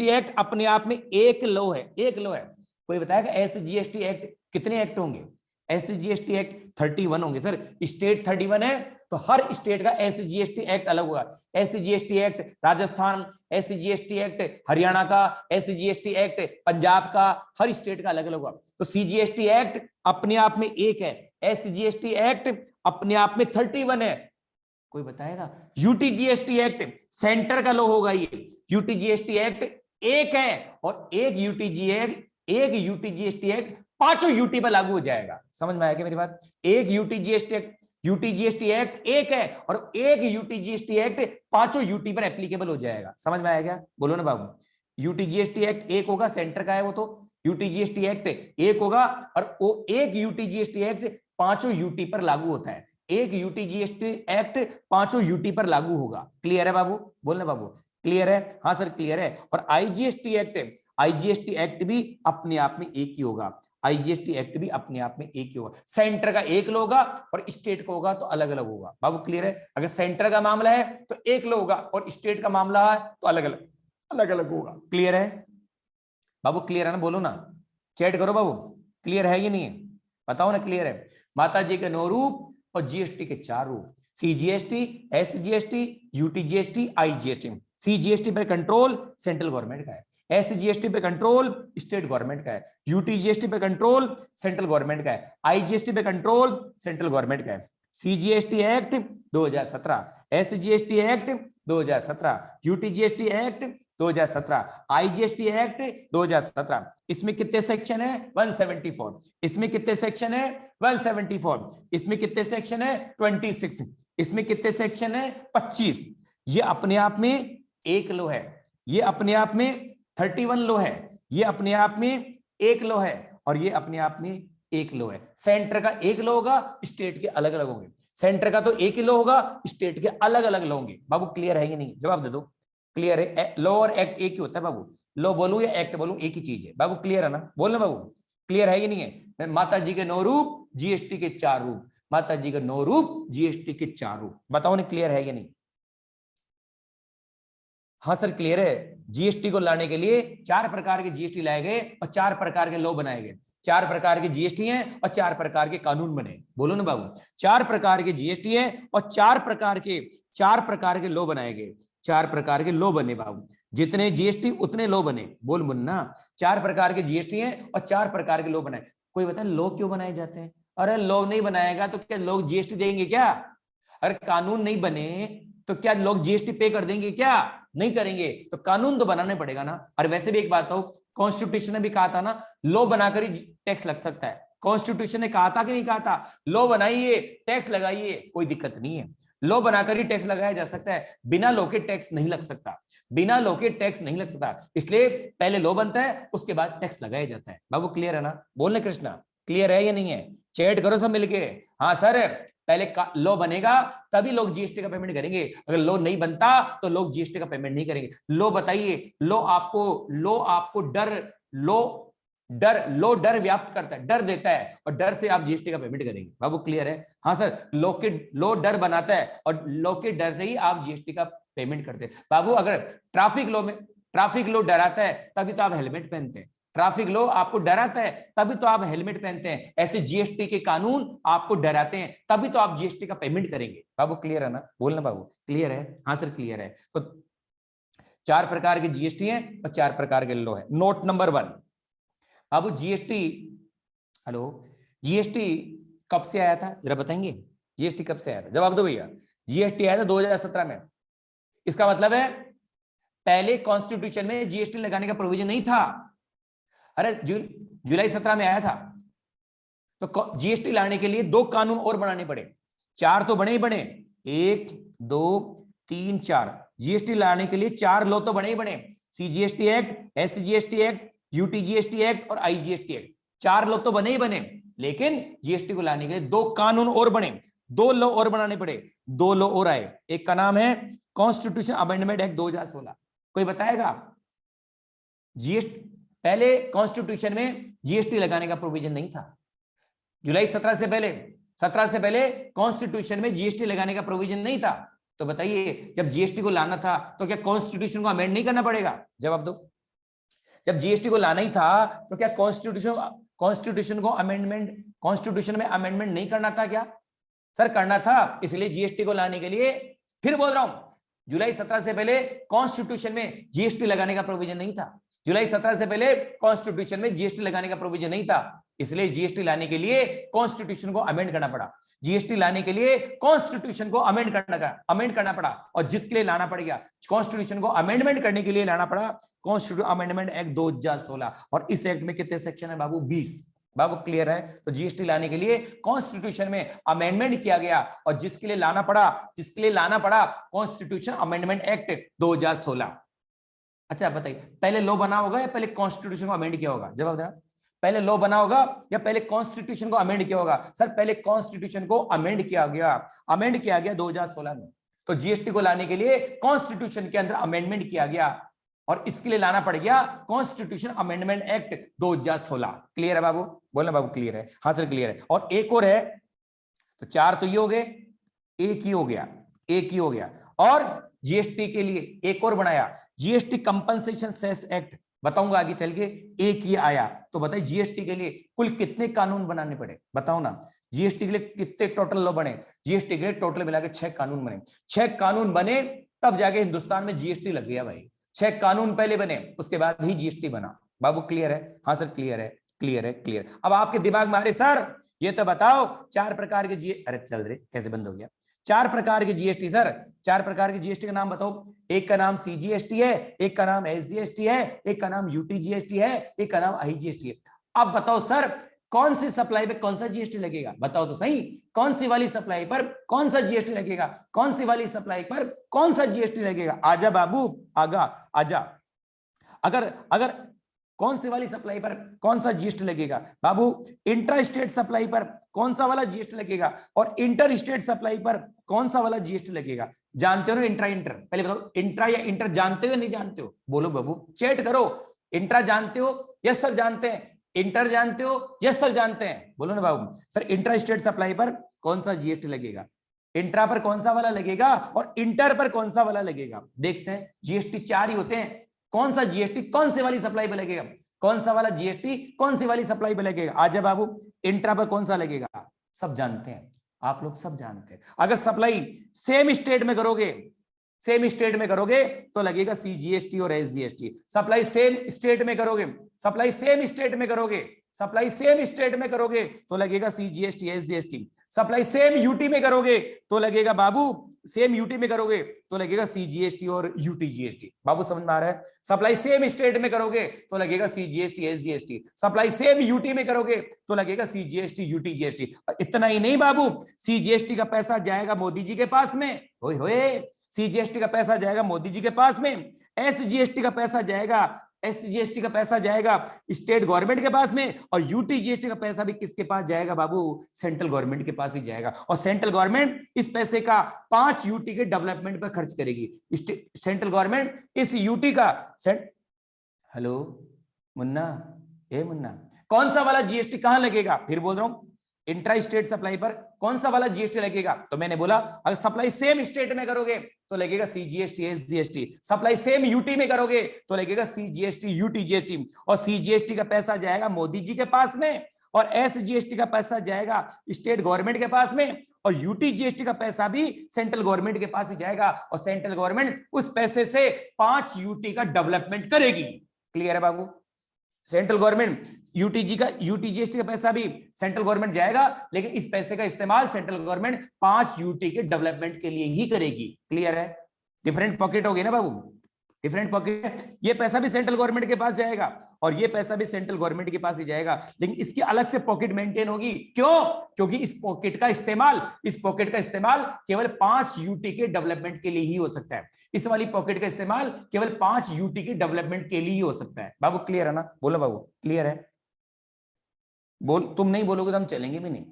एक्ट अपने आप में एक लॉ है, एक लॉ है। कोई बताएगा एसजीएसटी एक्ट कितने एक्ट होंगे? एसजीएसटी एक्ट 31 होंगे सर। स्टेट 31 है तो हर स्टेट का एसजीएसटी एक्ट अलग होगा। SGST act Rajasthan, SGST act Haryana का, एसजीएसटी एक्ट पंजाब का, हर स्टेट का अलग अलग होगा। तो सीजीएसटी एक्ट अपने आप में एक है, एसजीएसटी एक्ट अपने आप में 31 है। कोई बताएगा? यूटीजीएसटी एक्ट सेंटर का लॉ होगा ये। यूटीजीएसटी एक्ट एक है और एक यूटीजीएसटी एक्ट 5 यूटी पर लागू हो जाएगा। समझ में आया क्या मेरी बात? एक यूटीजीएसटी एक्ट एक है और एक यूटीजीएसटी एक्ट 5 यूटी पर एप्लीकेबल हो जाएगा। समझ में आया क्या? बोलो ना बाबू। यूटीजीएसटी एक्ट एक होगा, सेंटर का है वो, तो यूटीजीएसटी एक्ट एक होगा और वो एक यूटीजीएसटी एक्ट 5 यूटी पर लागू होता है। एक यूटीजीएसटी एक्ट 5 यूटी पर लागू होगा। क्लियर है बाबू? बोलना बाबू। क्लियर है? हाँ सर क्लियर है। और आईजीएसटी एक्ट भी अपने आप में एक ही होगा। आईजीएसटी एक्ट भी अपने आप में एक ही होगा। सेंटर का एक लो होगा और स्टेट का होगा तो अलग अलग होगा। बाबू क्लियर है? अगर सेंटर का मामला है तो एक लो होगा और स्टेट का मामला है तो अलग अलग होगा। क्लियर है बाबू? क्लियर है ना? बोलो ना, चैट करो बाबू। क्लियर है कि नहीं है? बताओ ना क्लियर है? माता जी के 9 रूप और जीएसटी के 4 रूप, CGST, SGST, UTGST, IGST. CGST पे कंट्रोल सेंट्रल गवर्नमेंट का है, एसजीएसटी पे कंट्रोल स्टेट गवर्नमेंट का है, यूटीजीएसटी पे कंट्रोल सेंट्रल गवर्नमेंट का है, आईजीएसटी पे कंट्रोल सेंट्रल गवर्नमेंट का है। CGST act 2017, SGST act 2017, UTGST act 2017, IGST act 2017। इसमें कितने सेक्शन है? 174। इसमें कितने सेक्शन है? 174। इसमें कितने सेक्शन है? 26। इसमें कितने सेक्शन है? 25। ये अपने आप में एक लो है, ये अपने आप में 31 लो है, ये अपने आप में एक लो है, और ये अपने आप में एक लो है। सेंटर का एक लो होगा, स्टेट के अलग अलग होंगे। सेंटर का तो एक ही लो होगा, स्टेट के अलग अलग लो होंगे। बाबू क्लियर है कि नहीं? जवाब दे दो। क्लियर है? लो और एक्ट एक ही होता है बाबू। लो बोलूं या एक्ट बोलूं एक ही चीज है। बाबू क्लियर है ना? बोलना बाबू। क्लियर है कि नहीं है? माता जी के 9 रूप, जीएसटी के 4 रूप। माता जी का 9 रूप, जीएसटी के 4 रूप। बताओ ने क्लियर है या नहीं? हाँ सर क्लियर है। जीएसटी को लाने के लिए 4 प्रकार के जीएसटी लाए गए और 4 प्रकार के लॉ बनाए गए। 4 प्रकार के जीएसटी हैं और 4 प्रकार के कानून बने। बोलो ना बाबू, 4 प्रकार के जीएसटी हैं और 4 प्रकार के लॉ बनाए गए। 4 प्रकार के लॉ बने बाबू, जितने जीएसटी उतने लॉ बने। बोल मुन्ना, 4 प्रकार के जीएसटी हैं और 4 प्रकार के लॉ बनाए। कोई बता लॉ क्यों बनाए जाते हैं? अरे लॉ नहीं बनाएगा तो क्या लोग जीएसटी देंगे क्या? अगर कानून नहीं बने तो क्या लोग जीएसटी पे कर देंगे क्या? नहीं करेंगे। तो कानून तो बनाने पड़ेगा ना। और वैसे भी एक बात हो, कॉन्स्टिट्यूशन ने भी कहा था ना, लॉ बनाकर ही टैक्स लग सकता है। कॉन्स्टिट्यूशन ने कहा था कि नहीं कहा था? लॉ बनाइए, टैक्स लगाइए, कोई दिक्कत नहीं है। लॉ बनाकर ही टैक्स लगाया जा सकता है, बिना लॉ के टैक्स नहीं लग सकता। बिना लॉ के टैक्स नहीं लग सकता, इसलिए पहले लॉ बनता है, उसके बाद टैक्स लगाया जाता है। बाबू क्लियर है ना? बोलने कृष्णा, क्लियर है या नहीं है? चैट करो सब मिलके। हाँ सर, पहले लॉ बनेगा तभी लोग जीएसटी का पेमेंट करेंगे। अगर लॉ नहीं बनता तो लोग जीएसटी का पेमेंट नहीं करेंगे। लॉ बताइए, लॉ आपको डर व्याप्त करता है, डर देता है, और डर से आप जीएसटी का पेमेंट करेंगे। बाबू क्लियर है? हाँ सर, लॉ डर बनाता है और लॉ के डर से ही आप जीएसटी का पेमेंट करते हैं। बाबू अगर ट्रैफिक लॉ डराता है तभी तो आप हेलमेट पहनते हैं। ट्रैफिक लॉ आपको डराता है तभी तो आप हेलमेट पहनते हैं। ऐसे जीएसटी के कानून आपको डराते हैं तभी तो आप जीएसटी का पेमेंट करेंगे। बाबू क्लियर है ना? बोलना बाबू, क्लियर है? हाँ सर क्लियर है। तो 4 प्रकार के जीएसटी हैं और 4 प्रकार के लॉ है। नोट नंबर 1 बाबू, जीएसटी, हेलो, जीएसटी कब से आया था जरा बताएंगे? जीएसटी कब से आया था? जवाब दो भैया। जीएसटी आया था 2017 में। इसका मतलब है पहले कॉन्स्टिट्यूशन में जीएसटी लगाने का प्रोविजन नहीं था। अरे जुलाई 17 में आया था, तो जीएसटी लाने के लिए 2 कानून और बनाने पड़े। 4 तो बने ही बने, 1 2 3 4। जीएसटी लाने के लिए 4 लॉ तो बने ही बने। CGST act, SGST act, UTGST act और आईजीएसटी एक्ट। 4 लॉ तो बने ही बने, लेकिन जीएसटी को लाने के लिए 2 कानून और बने, 2 लॉ और बनाने पड़े। 2 लॉ और आए। एक का नाम है कॉन्स्टिट्यूशन अमेंडमेंट एक्ट 2016। कोई बताएगा? जीएसटी पहले कॉन्स्टिट्यूशन में जीएसटी लगाने का प्रोविजन नहीं था। जुलाई 17 से पहले कॉन्स्टिट्यूशन में जीएसटी लगाने का प्रोविजन नहीं था। तो बताइए, जब जीएसटी को लाना था तो क्या कॉन्स्टिट्यूशन को अमेंड नहीं करना पड़ेगा? जवाब दो। जब जीएसटी को लाना ही था तो क्या कॉन्स्टिट्यूशन में अमेंडमेंट नहीं करना था क्या? सर करना था, इसलिए जीएसटी को लाने के लिए, फिर बोल रहा हूं, जुलाई 17 से पहले कॉन्स्टिट्यूशन में जीएसटी लगाने का प्रोविजन नहीं था। जुलाई 17 से पहले कॉन्स्टिट्यूशन में जीएसटी लगाने का प्रोविजन नहीं था, इसलिए जीएसटी लाने के लिए कॉन्स्टिट्यूशन को अमेंड करना पड़ा। जीएसटी लाने के लिए कॉन्स्टिट्यूशन को अमेंड करना पड़ा, और जिसके लिए लाना पड़ गया, कॉन्स्टिट्यूशन को अमेंडमेंट करने के लिए लाना पड़ा कॉन्स्टिट्यूशन अमेंडमेंट एक्ट 2016। और इस एक्ट में कितने सेक्शन है बाबू? 20। बाबू क्लियर है? तो जीएसटी लाने के लिए कॉन्स्टिट्यूशन में अमेंडमेंट किया गया, और जिसके लिए लाना पड़ा कॉन्स्टिट्यूशन अमेंडमेंट एक्ट 2016। अच्छा बताइए, पहले लॉ बना होगा या पहले कॉन्स्टिट्यूशन को अमेंड किया होगा? जवाब देना। पहले लॉ बना होगा या पहले कॉन्स्टिट्यूशन को अमेंड किया होगा? सर पहले कॉन्स्टिट्यूशन को अमेंड किया गया 2016 में। तो जीएसटी को लाने के लिए कॉन्स्टिट्यूशन के अंदर अमेंडमेंट किया गया, और इसके लिए लाना पड़ गया कॉन्स्टिट्यूशन अमेंडमेंट एक्ट 2016। क्लियर है बाबू? बोलना बाबू क्लियर है? हाँ सर क्लियर है। और एक और है, तो 4 तो ये हो गए, एक ही हो गया। और जीएसटी के लिए एक और बनाया, जीएसटी कंपनसेशन सेस एक्ट। बताऊंगा आगे चल के, एक ही आया। तो बताइए जीएसटी के लिए कुल कितने कानून बनाने पड़े? बताओ ना, जीएसटी के लिए कितने टोटल लॉ बने? जीएसटी के लिए टोटल मिला के 6 कानून बने। 6 कानून बने तब जाके हिंदुस्तान में जीएसटी लग गया भाई। 6 कानून पहले बने, उसके बाद ही जीएसटी बना। बाबू क्लियर है? हाँ सर क्लियर है, क्लियर है, क्लियर। अब आपके दिमाग में, अरे सर ये तो बताओ 4 प्रकार के अरे चल रहे, कैसे बंद हो गया? 4 प्रकार के जीएसटी सर, 4 प्रकार के जीएसटी का नाम बताओ। एक का नाम सीजीएसटी है, एक का नाम एसजीएसटी है, एक का नाम यूटीजीएसटी है, एक का नाम आईजीएसटी है। अब बताओ सर, कौन सी सप्लाई पे कौन सा जीएसटी लगेगा? बताओ तो सही, कौन सी वाली सप्लाई पर कौन सा जीएसटी लगेगा? कौन सी वाली सप्लाई पर कौन सा जीएसटी लगेगा? आजा बाबू, आजा। अगर कौन सी वाली सप्लाई पर कौन सा जीएसटी लगेगा? बाबू इंट्रा स्टेट सप्लाई पर कौन सा वाला जीएसटी लगेगा, और इंटर स्टेट सप्लाई पर कौन सा वाला जीएसटी लगेगा? जानते हो ना इंट्रा? पहले बताओ, इंट्रा या इंटर जानते हो या नहीं जानते हो? बोलो बाबू, चैट करो। इंट्रा जानते हो? यस सर जानते हैं। इंटर जानते हो? यस सर जानते हैं, बोलो ना बाबू। सर इंटर स्टेट सप्लाई पर कौन सा जीएसटी लगेगा, इंट्रा पर कौन सा वाला लगेगा और इंटर पर कौन सा वाला लगेगा? देखते हैं। जीएसटी 4 ही होते हैं, कौन सा जीएसटी कौन से वाली सप्लाई पर लगेगा, कौन सा वाला जीएसटी कौन सी वाली सप्लाई पर लगेगा? आजा बाबू, इंट्रा पर कौन सा लगेगा? सब जानते हैं, आप लोग सब जानते हैं। अगर सप्लाई सेम स्टेट में करोगे, सेम स्टेट में करोगे तो लगेगा सीजीएसटी और एसजीएसटी। सप्लाई सेम स्टेट में करोगे, सप्लाई सेम स्टेट में करोगे, सप्लाई सेम स्टेट में करोगे तो लगेगा CGST SGST. Supply same UT में करोगे तो लगेगा बाबू, सेम यूटी में करोगे तो लगेगा सीजीएसटी और यूटीजीएसटी। बाबू समझ में आ रहा है? सप्लाई सेम स्टेट में करोगे तो लगेगा CGST SGST, supply same UT में करोगे तो लगेगा सीजीएसटी यूटीजीएसटी। इतना ही नहीं बाबू, सीजीएसटी का पैसा जाएगा मोदी जी के पास में, होए होए, सीजीएसटी का पैसा जाएगा मोदी जी के पास में, एसजीएसटी का पैसा जाएगा, एसजीएसटी का पैसा जाएगा स्टेट गवर्नमेंट के पास में, और यूटीजीएसटी का पैसा भी किसके पास जाएगा बाबू? सेंट्रल गवर्नमेंट के पास ही जाएगा। और सेंट्रल गवर्नमेंट इस पैसे का 5 यूटी के डेवलपमेंट पर खर्च करेगी। सेंट्रल गवर्नमेंट इस यूटी का हेलो मुन्ना, ए मुन्ना, कौन सा वाला जीएसटी कहां लगेगा? फिर बोल रहा हूं, इंट्रा स्टेट सप्लाई पर कौन सा वाला जीएसटी लगेगा? तो मैंने बोला अगर सप्लाई सेम स्टेट में करोगे तो लगेगा CGST SGST, supply same UT में करोगे तो लगेगा सीजीएसटी यूटीजीएसटी, और सीजीएसटी का पैसा जाएगा मोदी जी के पास में, और एसजीएसटी का पैसा जाएगा स्टेट गवर्नमेंट के पास में, और यूटीजीएसटी का पैसा भी सेंट्रल गवर्नमेंट के पास ही जाएगा, और सेंट्रल गवर्नमेंट उस पैसे से 5 यूटी का डेवलपमेंट करेगी। क्लियर है बाबू? सेंट्रल गवर्नमेंट यूटीजीएसटी का पैसा भी सेंट्रल गवर्नमेंट जाएगा, लेकिन इस पैसे का इस्तेमाल सेंट्रल गवर्नमेंट 5 यूटी के डेवलपमेंट के लिए ही करेगी। क्लियर है? डिफरेंट पॉकेट होगी ना बाबू, डिफरेंट पॉकेट। ये पैसा भी सेंट्रल गवर्नमेंट के पास जाएगा और ये पैसा भी सेंट्रल गवर्नमेंट के पास ही जाएगा, लेकिन इसकी अलग से पॉकेट मेंटेन होगी। क्यों? क्योंकि इस पॉकेट का इस्तेमाल केवल 5 यूटी के डेवलपमेंट के लिए ही हो सकता है। इस वाली पॉकेट का इस्तेमाल केवल 5 यूटी के डेवलपमेंट के लिए ही हो सकता है। बाबू क्लियर है ना? बोलो बाबू क्लियर है? बोल, तुम नहीं बोलोगे तो हम चलेंगे भी नहीं।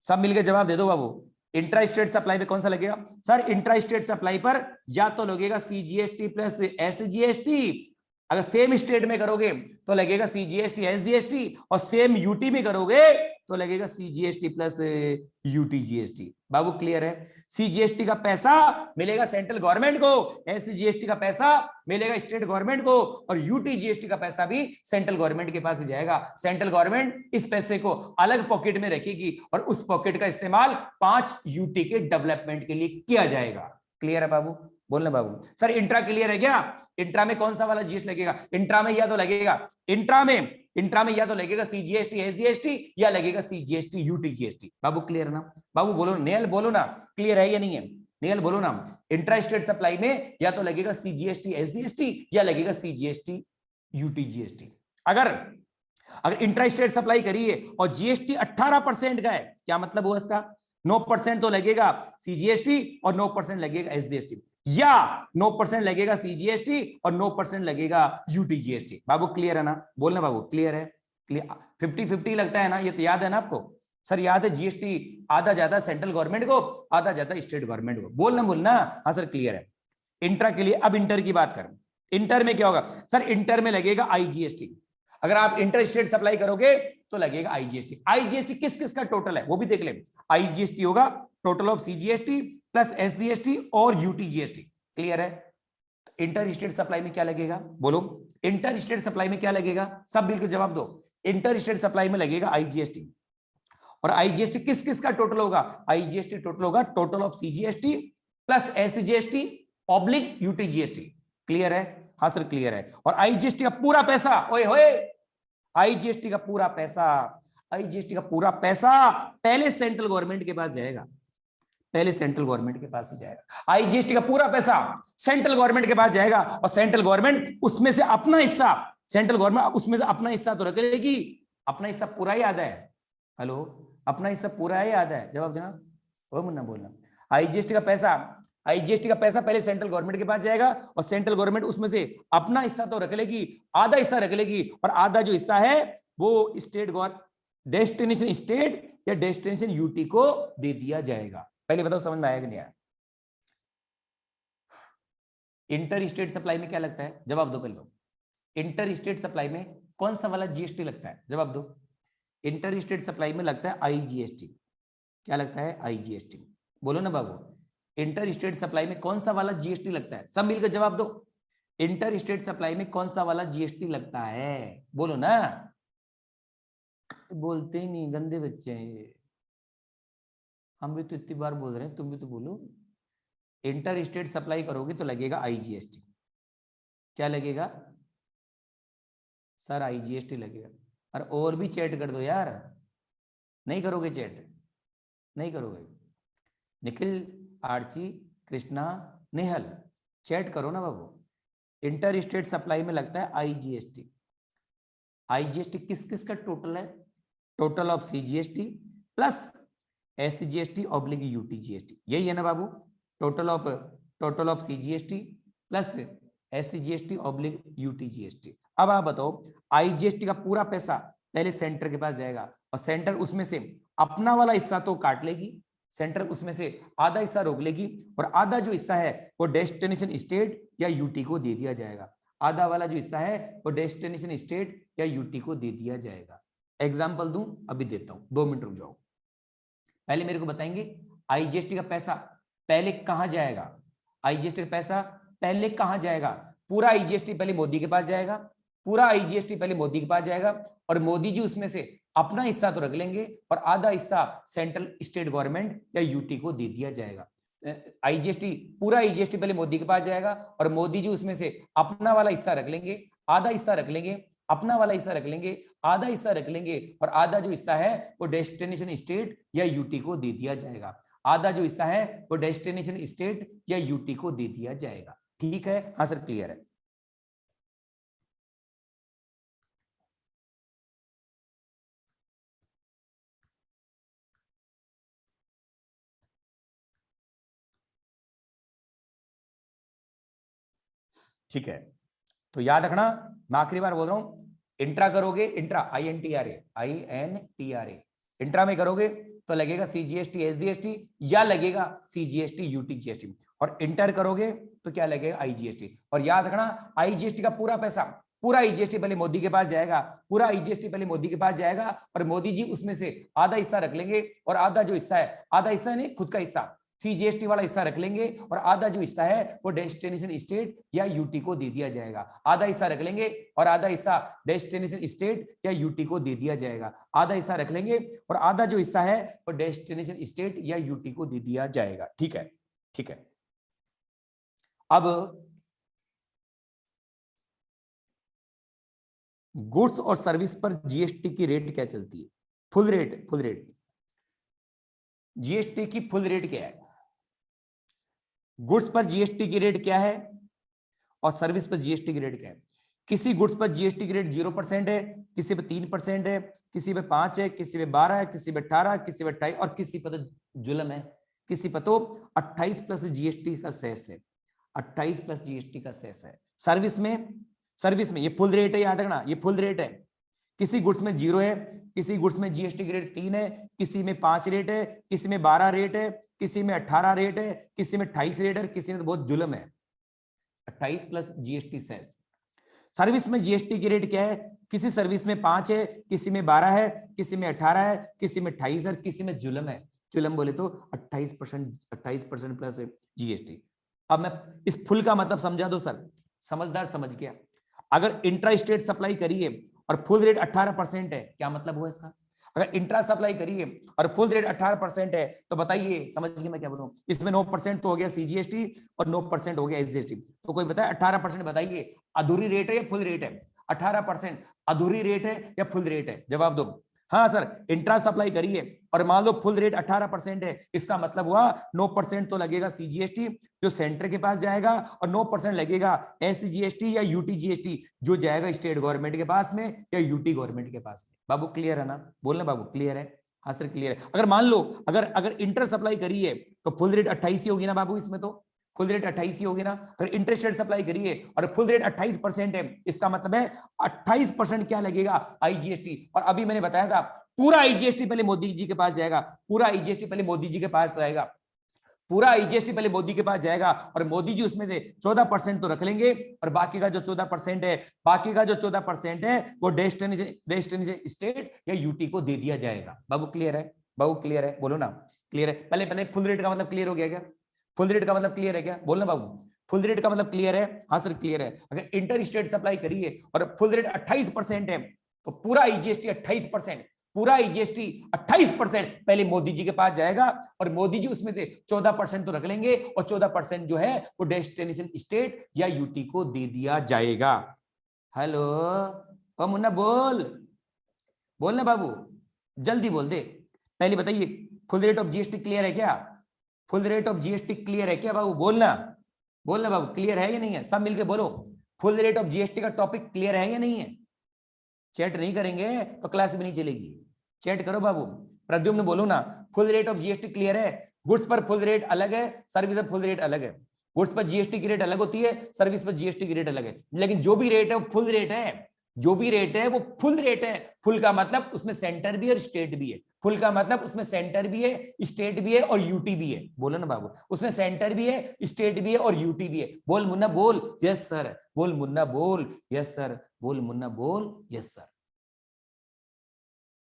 सब मिलकर जवाब दे दो बाबू। इंट्रा स्टेट सप्लाई पे कौन सा लगेगा? सर इंट्रा स्टेट सप्लाई पर या तो लगेगा सीजीएसटी प्लस एसजीएसटी, अगर सेम स्टेट में करोगे तो लगेगा सीजीएसटी एसजीएसटी, और सेम यूटी में करोगे तो लगेगा सीजीएसटी प्लस यूटीजीएसटी। बाबू क्लियर है? सीजीएसटी का पैसा मिलेगा सेंट्रल गवर्नमेंट को, एसजीएसटी का पैसा मिलेगा स्टेट गवर्नमेंट को, और यूटीजीएसटी का पैसा भी सेंट्रल गवर्नमेंट के पास ही जाएगा। सेंट्रल गवर्नमेंट इस पैसे को अलग पॉकेट में रखेगी और उस पॉकेट का इस्तेमाल 5 यूटी के डेवलपमेंट के लिए किया जाएगा। क्लियर है बाबू? बोलना बाबू। सर इंट्रा क्लियर है क्या? इंट्रा में कौन सा वाला जीएसटी लगेगा? इंट्रा में या तो लगेगा सीजीएसटी एसजीएसटी या लगेगा सीजीएसटी यूटीजीएसटी। बाबू क्लियर है ना? बाबू बोलो, नेल बोलो ना, क्लियर है या नहीं है? नेल बोलो ना। इंट्रा स्टेट सप्लाई में या तो लगेगा सीजीएसटी एसजीएसटी या लगेगा सीजीएसटी यूटीजीएसटी। अगर इंट्रा स्टेट सप्लाई करिए और जीएसटी 18% का है, क्या मतलब हुआ इसका? 9% तो लगेगा सीजीएसटी और 9% लगेगा एसजीएसटी, या 9% लगेगा सीजीएसटी और 9% लगेगा यूटीजीएसटी। बाबू क्लियर है ना? बोलना बाबू क्लियर है? क्लियर? 50-50 लगता है ना? ये तो याद है ना आपको? सर याद है, जीएसटी आधा जाता है सेंट्रल गवर्नमेंट को, आधा जाता है स्टेट गवर्नमेंट को। बोलना। हाँ सर क्लियर है। इंटर के लिए अब इंटर की बात करें। इंटर में क्या होगा? सर इंटर में लगेगा आईजीएसटी। अगर आप इंटर स्टेट सप्लाई करोगे तो लगेगा आईजीएसटी। आईजीएसटी किस किस का टोटल है वो भी देख ले। आईजीएसटी होगा total of CGST plus SGST और यूटीजीएसटी। क्लियर है? इंटर स्टेट सप्लाई में क्या लगेगा? बोलो, इंटर स्टेट सप्लाई में क्या लगेगा? सब बिल्कुल जवाब दो। इंटर स्टेट सप्लाई में लगेगा आईजीएसटी, और आईजीएसटी किस किस का टोटल होगा? आईजीएसटी टोटल होगा total of CGST plus SGST oblique UTGST. Clear है? हाँ सर क्लियर है। और आईजीएसटी का पूरा पैसा, ओए होए, आईजीएसटी का पूरा पैसा पहले सेंट्रल गवर्नमेंट के पास जाएगा, पहले सेंट्रल गवर्नमेंट के पास ही जाएगा। आईजीएसटी का पूरा पैसा सेंट्रल गवर्नमेंट के पास जाएगा, और सेंट्रल गवर्नमेंट उसमें से अपना हिस्सा, तो रख लेगी। अपना हिस्सा पूरा ही आधा है। हेलो, अपना हिस्सा पूरा ही आधा है? जवाब देना। वो मुन्ना बोलना। आईजीएसटी का पैसा पहले सेंट्रल गवर्नमेंट के पास जाएगा, और सेंट्रल गवर्नमेंट उसमें से अपना हिस्सा तो रख लेगी, आधा हिस्सा रख लेगी, और आधा जो हिस्सा है वो स्टेट डेस्टिनेशन स्टेट या डेस्टिनेशन यूटी को दे दिया जाएगा। पहले बताओ समझ में आया कि नहीं आया? इंटर स्टेट सप्लाई में क्या लगता है? जवाब दो पहले। इंटर स्टेट सप्लाई में कौन सा वाला जीएसटी लगता है? जवाब दो। इंटर स्टेट सप्लाई में लगता है आईजीएसटी। क्या लगता है? आईजीएसटी। बोलो ना बाबू, इंटर स्टेट सप्लाई में कौन सा वाला जीएसटी लगता है? सब मिलकर जवाब दो। इंटर स्टेट सप्लाई में कौन सा वाला जीएसटी लगता है? बोलो ना। बोलते ही नहीं, गंदे बच्चे हैं ये। हम भी तो इतनी बार बोल रहे हैं, तुम भी तो बोलो। इंटर स्टेट सप्लाई करोगे तो लगेगा आईजीएसटी। क्या लगेगा सर? आईजीएसटी लगेगा। और भी चैट कर दो यार। नहीं करोगे चैट? नहीं करोगे? निखिल, आर्ची, कृष्णा, नेहल, चैट करो ना बाबू। इंटर स्टेट सप्लाई में लगता है आईजीएसटी। आईजीएसटी किस किस का टोटल है? Total of CGST plus SGST oblique UTGST, यही है ना बाबू? Total of CGST plus SGST oblique UTGST. अब आप बताओ, आईजीएसटी का पूरा पैसा पहले सेंटर के पास जाएगा और सेंटर उसमें से अपना वाला हिस्सा तो काट लेगी, सेंटर उसमें से आधा हिस्सा रोक लेगी और आधा जो हिस्सा है वो डेस्टिनेशन स्टेट या यूटी को दे दिया जाएगा। आधा वाला जो हिस्सा है वो डेस्टिनेशन स्टेट या यूटी को दे दिया जाएगा। एग्जांपल दूं? अभी देता हूं, 2 मिनट रुक जाओ। पहले मेरे को बताएंगे आईजीएसटी का पैसा पहले कहां जाएगा? आईजीएसटी का पैसा पहले कहां जाएगा? पूरा आईजीएसटी पहले मोदी के पास जाएगा, पूरा आईजीएसटी पहले मोदी के पास जाएगा और मोदी जी उसमें से अपना हिस्सा तो रख लेंगे और आधा हिस्सा सेंट्रल स्टेट गवर्नमेंट या यूटी को दे दिया जाएगा। आईजीएसटी, पूरा आईजीएसटी पहले मोदी के पास जाएगा और मोदी जी उसमें से अपना वाला हिस्सा रख लेंगे, आधा हिस्सा रख लेंगे, अपना वाला हिस्सा रख लेंगे, आधा हिस्सा रख लेंगे और आधा जो हिस्सा है वो डेस्टिनेशन स्टेट या यूटी को दे दिया जाएगा। आधा जो हिस्सा है वो डेस्टिनेशन स्टेट या यूटी को दे दिया जाएगा। ठीक है? हाँ सर, क्लियर है। ठीक है, तो याद रखना, मैं आखिरी बार बोल रहा हूं, इंट्रा करोगे, इंट्रा INTRA इंट्रा में करोगे तो लगेगा सीजीएसटी एसजीएसटी या लगेगा सीजीएसटी यूटीजीएसटी, और इंटर करोगे तो क्या लगेगा? आईजीएसटी। और याद रखना, आईजीएसटी का पूरा पैसा, पूरा आईजीएसटी पहले मोदी के पास जाएगा, पूरा आईजीएसटी पहले मोदी के पास जाएगा और मोदी जी उसमें से आधा हिस्सा रख लेंगे और आधा जो हिस्सा है, आधा हिस्सा नहीं खुद का हिस्सा, सीजीएसटी वाला हिस्सा रख लेंगे और आधा जो हिस्सा है वो डेस्टिनेशन स्टेट या यूटी को दे दिया जाएगा। आधा हिस्सा रख लेंगे और आधा हिस्सा डेस्टिनेशन स्टेट या यूटी को दे दिया जाएगा। आधा हिस्सा रख लेंगे और आधा जो हिस्सा है वो डेस्टिनेशन स्टेट या यूटी को दे दिया जाएगा। ठीक है? ठीक है। अब गुड्स और सर्विस पर जीएसटी की रेट क्या चलती है? फुल रेट जीएसटी की फुल रेट क्या है? गुड्स पर जीएसटी की रेट क्या है और सर्विस पर जीएसटी की रेट क्या है? किसी गुड्स पर जीएसटी की रेट 0% है, किसी पे 3% है, किसी पे 5 है, किसी पे 12 है, किसी पे 18, किसी पे 28 और किसी पे तो जुल्म है, किसी पे तो 28 प्लस जीएसटी का सेस है। 28 प्लस जीएसटी का सेस है। सर्विस में ये फुल रेट है, याद रखना, ये फुल रेट है। किसी गुड्स में 0 है, किसी गुड्स में जीएसटी की रेट 3 है, किसी में 5 रेट है, किसी में 12 रेट है, किसी में 18 रेट है, किसी में 28 रेट है, किसी में तो बहुत जुल्म है 28 प्लस जीएसटी सेस। सर्विस में जीएसटी की रेट क्या है? किसी सर्विस में 5 है, किसी में 12 है, किसी में 18 है, किसी में 28 है, किसी में जुल्म है। जुल्म बोले तो 28% प्लस जीएसटी। अब मैं इस फुल का मतलब समझा दो सर, समझदार समझ गया। अगर इंट्रा स्टेट सप्लाई करिए और फुल रेट 18% है, क्या मतलब हुआ इसका? अगर इंट्रा सप्लाई करिए और फुल रेट 18% है तो बताइए, समझिए मैं क्या बोल रहा हूं, इसमें 9% तो हो गया सीजीएसटी और 9% हो गया एसजीएसटी। तो कोई बताए 18% बताइए, अधूरी रेट है या फुल रेट है? 18% अधूरी रेट है या फुल रेट है? जवाब दो। हाँ सर, इंट्रा सप्लाई करिए और मान लो फुल रेट 18% है, इसका मतलब हुआ 9% तो लगेगा सीजीएसटी जो सेंटर के पास जाएगा और 9% लगेगा एसजीएसटी या यूटीजीएसटी जो जाएगा स्टेट गवर्नमेंट के पास में या यूटी गवर्नमेंट के पास में। बाबू क्लियर है ना? बोलना बाबू क्लियर है? हाँ सर क्लियर है। अगर मान लो अगर इंटर सप्लाई करिए तो फुल रेट 28 ही होगी ना बाबू, इसमें तो फुल रेट 28 ही होगी ना। अगर इंटरेस्ट रेट सप्लाई करिए और फुल रेट 28% है, इसका मतलब है 28% क्या लगेगा? आईजीएसटी। और अभी मैंने बताया था पूरा आईजीएसटी पहले मोदी जी के पास जाएगा, पूरा आईजीएसटी पहले मोदी जी के पास जाएगा, पूरा जीएसटी पहले मोदी के पास जाएगा और मोदी जी उसमें से 14% तो रख लेंगे और बाकी का जो 14% है, बाकी का जो 14% है वो डेस्टिनेशन स्टेट या यूटी को दे दिया जाएगा। बाबू क्लियर है? बाबू क्लियर है? बोलो ना क्लियर है। पहले पहले फुल रेट का मतलब क्लियर हो गया क्या? फुल रेट का मतलब क्लियर है क्या? बोलना बाबू फुल रेट का मतलब क्लियर है? हाँ सर क्लियर है। अगर इंटर स्टेट सप्लाई करिए और फुल रेट 28% है तो पूरा जीएसटी 28%, पूरा जीएसटी 28% पहले मोदी जी के पास जाएगा और मोदी जी उसमें से 14% तो रख लेंगे और 14% जो है वो डेस्टिनेशन स्टेट या यूटी को दे दिया जाएगा। हेलो मुन्ना बोल, बोलना बाबू जल्दी बोल दे। पहले बताइए full rate of GST clear है क्या? Full rate of GST clear है क्या बाबू? बोलना, बोलना बाबू क्लियर है या नहीं है? सब मिलके बोलो फुल रेट ऑफ जीएसटी का टॉपिक क्लियर है या नहीं है? चैट नहीं करेंगे तो क्लास भी नहीं चलेगी। चैट करो बाबू। प्रद्युम्न बोलो ना full rate of GST clear है? गुड्स पर फुल रेट अलग है, सर्विस पर फुल रेट अलग है। गुड्स पर जीएसटी की रेट अलग होती है, सर्विस पर जीएसटी की रेट अलग है, लेकिन जो भी रेट है वो फुल रेट है। जो भी रेट है वो फुल रेट है। फुल का मतलब उसमें सेंटर भी है और स्टेट भी है। फुल का मतलब उसमें सेंटर भी है, स्टेट भी है और यूटी भी है। बोलो ना बाबू उसमें सेंटर भी है, स्टेट भी है और यूटी भी है। बोल मुन्ना बोल यस सर, बोल मुन्ना बोल यस सर, बोल मुन्ना बोल यस सर,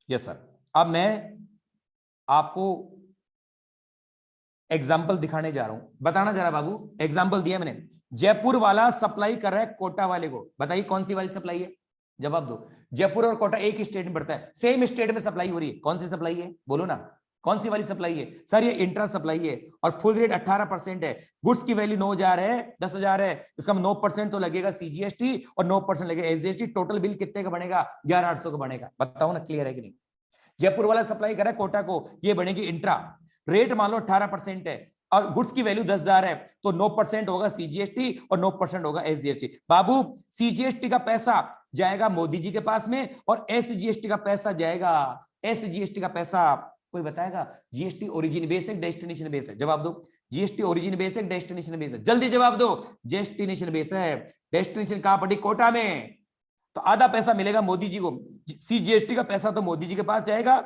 यस सर। अब मैं आपको एग्जाम्पल दिखाने जा रहा हूं, बताना जरा बाबू। एग्जाम्पल दिया मैंने, जयपुर वाला सप्लाई कर रहा है कोटा वाले को, बताइए कौन सी वाली सप्लाई है? जवाब दो। जयपुर और कोटा एक ही स्टेट में पड़ता है, सेम स्टेट में सप्लाई हो रही है, कौन सी सप्लाई है? बोलो ना कौन सी वाली सप्लाई है? सर ये इंट्रा सप्लाई है और फुल रेट 18% है। गुड्स की वैल्यू 9,000 है, 10,000 है, इसका 9% तो लगेगा सीजीएसटी और 9% लगेगा एसजीएसटी। टोटल बिल कितने का बनेगा? 11,800 का बनेगा। बताओ ना क्लियर है कि नहीं? जयपुर वाला सप्लाई कर रहा है कोटा को, ये बनेगी इंट्रा। रेट मान लो 18% है और गुड्स की वैल्यू 10,000 है तो 9% होगा सीजीएसटी और 9% होगा एसजीएसटी। बाबू सीजीएसटी का पैसा जाएगा मोदी जी के पास में और एसजीएसटी का पैसा जाएगा, एसजीएसटी का पैसा कोई बताएगा? जीएसटी ओरिजिन बेस है डेस्टिनेशन बेस है? जवाब दो। जीएसटी ओरिजिन बेस है डेस्टिनेशन बेस है? जल्दी जवाब दो। डेस्टिनेशन बेस है। डेस्टिनेशन कहां पड़ी? कोटा में। तो आधा पैसा मिलेगा मोदी जी को। सीजीएसटी का पैसा तो मोदी जी के पास जाएगा